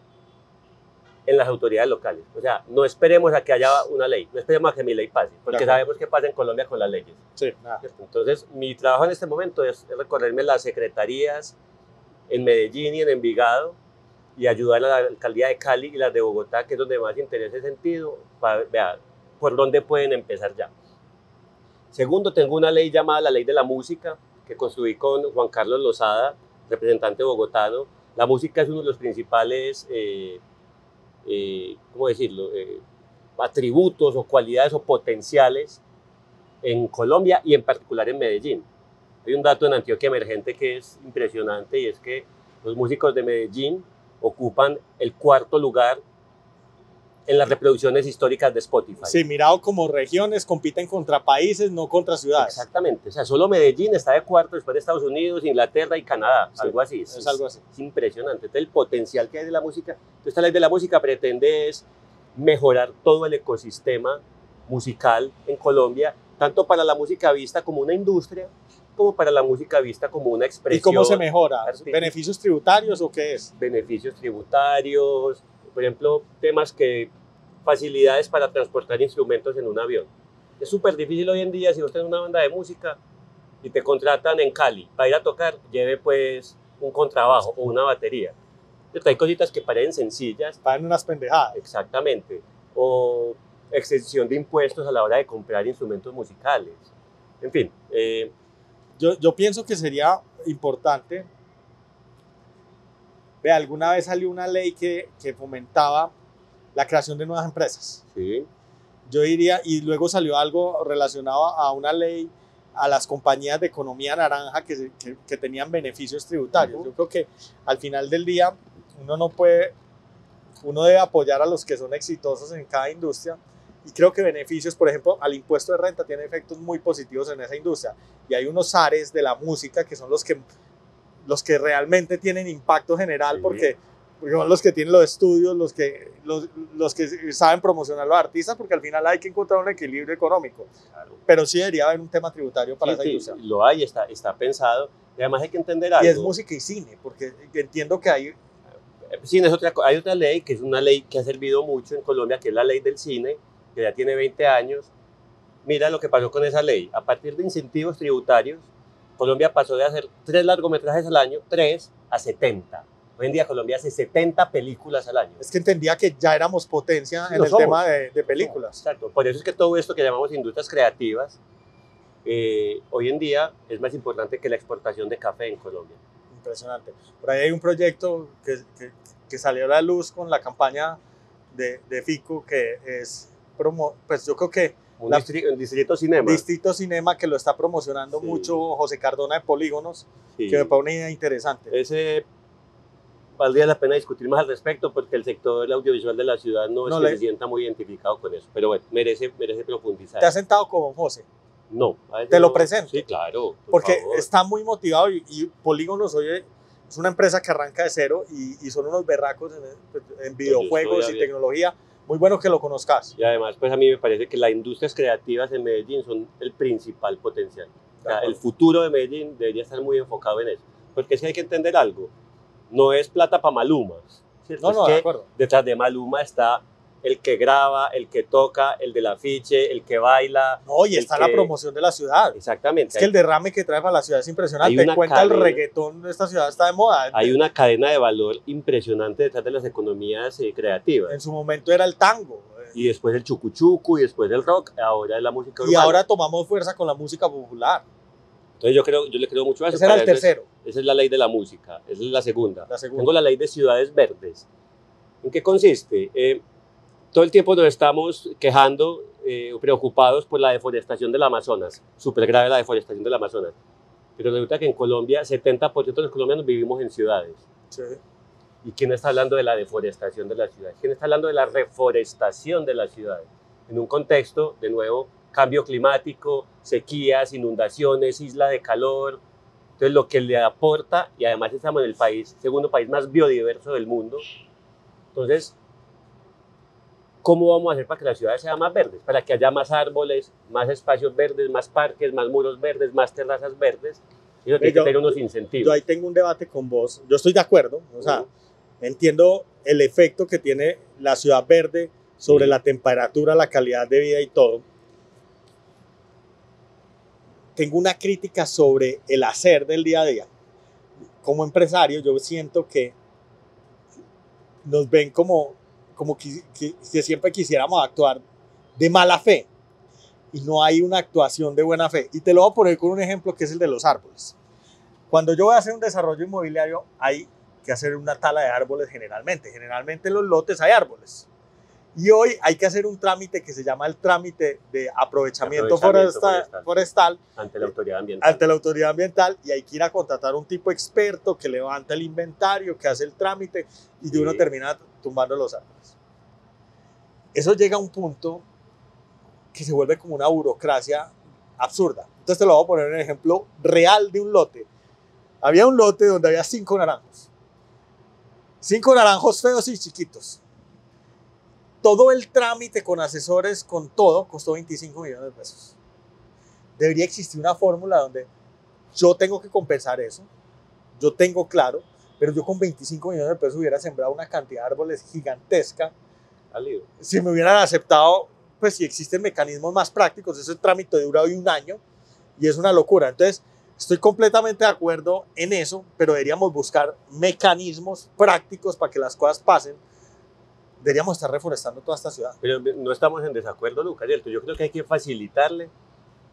en las autoridades locales. O sea, no esperemos a que haya una ley, no esperemos a que mi ley pase, porque De acuerdo. sabemos qué pasa en Colombia con las leyes. Sí, nada. ¿Cierto? Entonces, mi trabajo en este momento es recorrerme las secretarías en Medellín y en Envigado y ayudar a la alcaldía de Cali y las de Bogotá, que es donde más interesa ese sentido, para ver por dónde pueden empezar ya. Segundo, tengo una ley llamada la Ley de la Música, que construí con Juan Carlos Lozada, representante bogotano. La música es uno de los principales, ¿cómo decirlo?, atributos o cualidades o potenciales en Colombia y en particular en Medellín. Hay un dato en Antioquia Emergente que es impresionante y es que los músicos de Medellín ocupan el 4º lugar en las reproducciones históricas de Spotify. Sí, mirado como regiones, compiten contra países, no contra ciudades. Exactamente, o sea, solo Medellín está de 4º después de Estados Unidos, Inglaterra y Canadá, Sí, algo así. es algo así. Es impresionante. Entonces, el potencial que hay de la música. Entonces, esta ley de la música pretende es mejorar todo el ecosistema musical en Colombia, tanto para la música vista como una industria, como para la música vista como una expresión. ¿Y cómo se mejora? artística. ¿Beneficios tributarios o qué es? Beneficios tributarios, por ejemplo, temas que facilidades para transportar instrumentos en un avión. Es súper difícil hoy en día, si usted es una banda de música y te contratan en Cali para ir a tocar, lleve pues un contrabajo o una batería. Entonces, hay cositas que parecen sencillas. Pagan unas pendejadas. Exactamente. O exención de impuestos a la hora de comprar instrumentos musicales. En fin. Yo pienso que sería importante. Vea, alguna vez salió una ley que fomentaba la creación de nuevas empresas. Sí. Yo diría, y luego salió algo relacionado a una ley a las compañías de economía naranja que tenían beneficios tributarios. Yo creo que al final del día uno debe apoyar a los que son exitosos en cada industria, y creo que beneficios, por ejemplo, al impuesto de renta tiene efectos muy positivos en esa industria, y hay unos áreas de la música que son los que realmente tienen impacto general, Sí. porque son los que tienen los estudios, los que saben promocionar a los artistas, porque al final hay que encontrar un equilibrio económico. Claro. Pero sí debería haber un tema tributario para esa industria. Lo hay, está pensado. Y además hay que entender algo. Y es música y cine, porque entiendo que hay... Cine es hay otra ley, que es una ley que ha servido mucho en Colombia, que es la ley del cine, que ya tiene 20 años. Mira lo que pasó con esa ley. A partir de incentivos tributarios, Colombia pasó de hacer 3 largometrajes al año, 3 a 70. Hoy en día Colombia hace 70 películas al año. Es que entendía que ya éramos potencia en el tema de películas. Exacto. Por eso es que todo esto que llamamos industrias creativas, hoy en día es más importante que la exportación de café en Colombia. Impresionante. Por ahí hay un proyecto que salió a la luz con la campaña de FICO, que es, pues yo creo que Un distrito cinema. Distrito Cinema, que lo está promocionando Sí. mucho José Cardona de Polígonos, Sí. que me parece una idea interesante. Ese valdría la pena discutir más al respecto, porque el sector audiovisual de la ciudad no es que se sienta muy identificado con eso. Pero bueno, merece profundizar. ¿Te has sentado con José? No. ¿Te lo presento? Sí, claro. Porque favor. está muy motivado, y Polígonos, oye, es una empresa que arranca de cero y son unos berracos en videojuegos y tecnología. Muy bueno que lo conozcas. Y además, pues a mí me parece que las industrias creativas en Medellín son el principal potencial. O sea, el futuro de Medellín debería estar muy enfocado en eso. Porque es que hay que entender algo. No es plata para Maluma. ¿Cierto? No, es de acuerdo. Detrás de Maluma está el que graba, el que toca, el del afiche, el que baila. No, y está la promoción de la ciudad. Exactamente. Es que el derrame que trae para la ciudad es impresionante. Cuenta el reggaetón de esta ciudad está de moda. Hay una cadena de valor impresionante detrás de las economías creativas. En su momento era el tango. Y después el chucuchuco, y después el rock, ahora es la música urbana. Y ahora tomamos fuerza con la música popular. Entonces yo le creo mucho a eso. Ese era el tercero. Esa es la ley de la música, esa es la segunda. La segunda. Tengo la ley de ciudades verdes. ¿En qué consiste? Todo el tiempo nos estamos quejando, preocupados por la deforestación del Amazonas. Súper grave la deforestación del Amazonas. Pero resulta que en Colombia, 70% de los colombianos vivimos en ciudades. Sí. ¿Y quién está hablando de la deforestación de las ciudades? ¿Quién está hablando de la reforestación de las ciudades? En un contexto, de nuevo, cambio climático, sequías, inundaciones, isla de calor. Entonces, lo que le aporta, y además estamos en el segundo país más biodiverso del mundo. Entonces, ¿cómo vamos a hacer para que las ciudades sean más verdes? Para que haya más árboles, más espacios verdes, más parques, más muros verdes, más terrazas verdes. Eso tiene que tener unos incentivos. Yo ahí tengo un debate con vos. Yo estoy de acuerdo. O sea, entiendo el efecto que tiene la ciudad verde sobre la temperatura, la calidad de vida y todo. Tengo una crítica sobre el hacer del día a día. Como empresario, yo siento que nos ven como que siempre quisiéramos actuar de mala fe, y no hay una actuación de buena fe. Y te lo voy a poner con un ejemplo, que es el de los árboles. Cuando yo voy a hacer un desarrollo inmobiliario, hay que hacer una tala de árboles generalmente. Generalmente en los lotes hay árboles. Y hoy hay que hacer un trámite que se llama el trámite de aprovechamiento forestal ante la autoridad ambiental. Ante la autoridad ambiental, y hay que ir a contratar a un tipo experto que levanta el inventario, que hace el trámite, y uno termina tumbando los árboles. Eso llega a un punto que se vuelve como una burocracia absurda. Entonces te lo voy a poner un ejemplo real de un lote. Había un lote donde había 5 naranjos. 5 naranjos feos y chiquitos. todo el trámite con asesores, con todo, costó 25 millones de pesos. Debería existir una fórmula donde yo tengo que compensar eso, yo tengo claro, pero yo con 25 millones de pesos hubiera sembrado una cantidad de árboles gigantesca. Si me hubieran aceptado, pues si existen mecanismos más prácticos, ese trámite dura hoy un año y es una locura. Entonces, estoy completamente de acuerdo en eso, pero deberíamos buscar mecanismos prácticos para que las cosas pasen. Deberíamos estar reforestando toda esta ciudad. Pero no estamos en desacuerdo, Lucas, ¿cierto? Yo creo que hay que facilitarle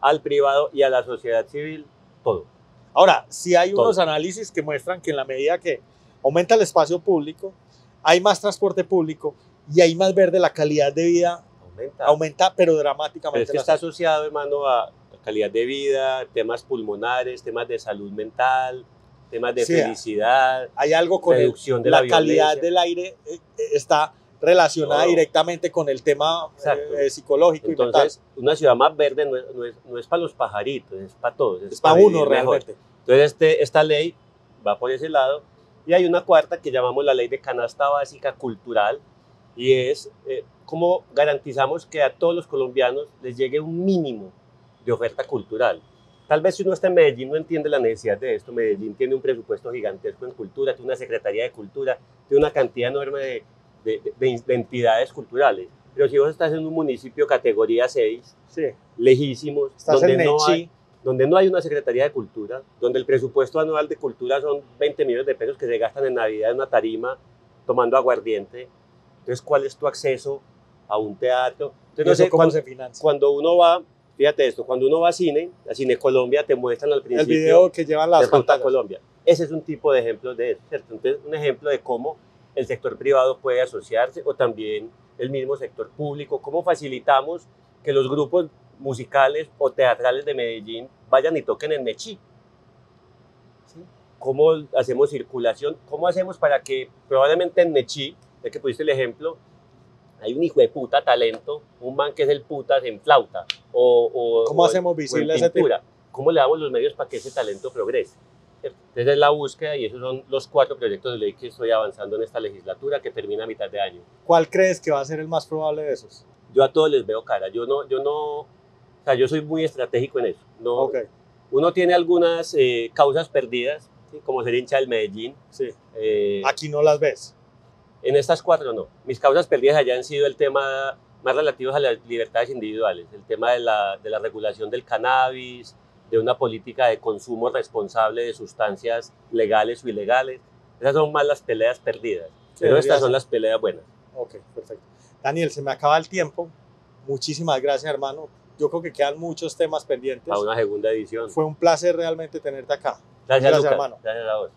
al privado y a la sociedad civil todo. Ahora, sí hay unos análisis que muestran que en la medida que aumenta el espacio público, hay más transporte público y hay más verde, la calidad de vida aumenta pero dramáticamente. Pero es que está asociado, hermano, a calidad de vida, temas pulmonares, temas de salud mental, temas de felicidad. Hay algo con reducción de la calidad del aire está relacionada directamente con el tema psicológico. Entonces, y mental. Una ciudad más verde no es para los pajaritos, es para todos. Es para uno realmente. Entonces, esta ley va por ese lado. Y hay una cuarta que llamamos la ley de canasta básica cultural, y es cómo garantizamos que a todos los colombianos les llegue un mínimo de oferta cultural. Tal vez si uno está en Medellín no entiende la necesidad de esto. Medellín tiene un presupuesto gigantesco en cultura, tiene una secretaría de cultura, tiene una cantidad enorme de entidades culturales. Pero si vos estás en un municipio categoría 6, lejísimos, donde no hay una secretaría de cultura, donde el presupuesto anual de cultura son 20 millones de pesos que se gastan en Navidad en una tarima tomando aguardiente, entonces ¿cuál es tu acceso a un teatro? Entonces, no sé cómo se financia. Cuando uno va, fíjate esto, cuando uno va a cine, a Cine Colombia te muestran al principio el video que llevan las pantallas. Colombia. Ese es un tipo de ejemplo de eso, ¿cierto? Entonces, un ejemplo de cómo el sector privado puede asociarse, o también el mismo sector público, cómo facilitamos que los grupos musicales o teatrales de Medellín vayan y toquen en Nechí. ¿Sí? ¿Cómo hacemos circulación? ¿Cómo hacemos para que probablemente en Nechí, ya que pusiste el ejemplo, hay un hijo de puta talento, un man que es el putas en flauta ¿cómo hacemos visible ese tipo? ¿Cómo le damos los medios para que ese talento progrese? Esa es la búsqueda, y esos son los 4 proyectos de ley que estoy avanzando en esta legislatura, que termina a mitad de año. ¿Cuál crees que va a ser el más probable de esos? Yo a todos les veo cara. O sea, yo soy muy estratégico en eso. Uno tiene algunas causas perdidas, ¿sí? Como ser hincha del Medellín. Sí. Aquí no las ves. En estas 4 no. Mis causas perdidas allá han sido el tema más relativos a las libertades individuales, el tema de la regulación del cannabis, de una política de consumo responsable de sustancias legales o ilegales. Esas son más las peleas perdidas, pero estas son las peleas buenas. Ok, perfecto. Daniel, se me acaba el tiempo. Muchísimas gracias, hermano. Yo creo que quedan muchos temas pendientes. A una segunda edición. Fue un placer realmente tenerte acá. Gracias, Lucas. Hermano. Gracias a vos.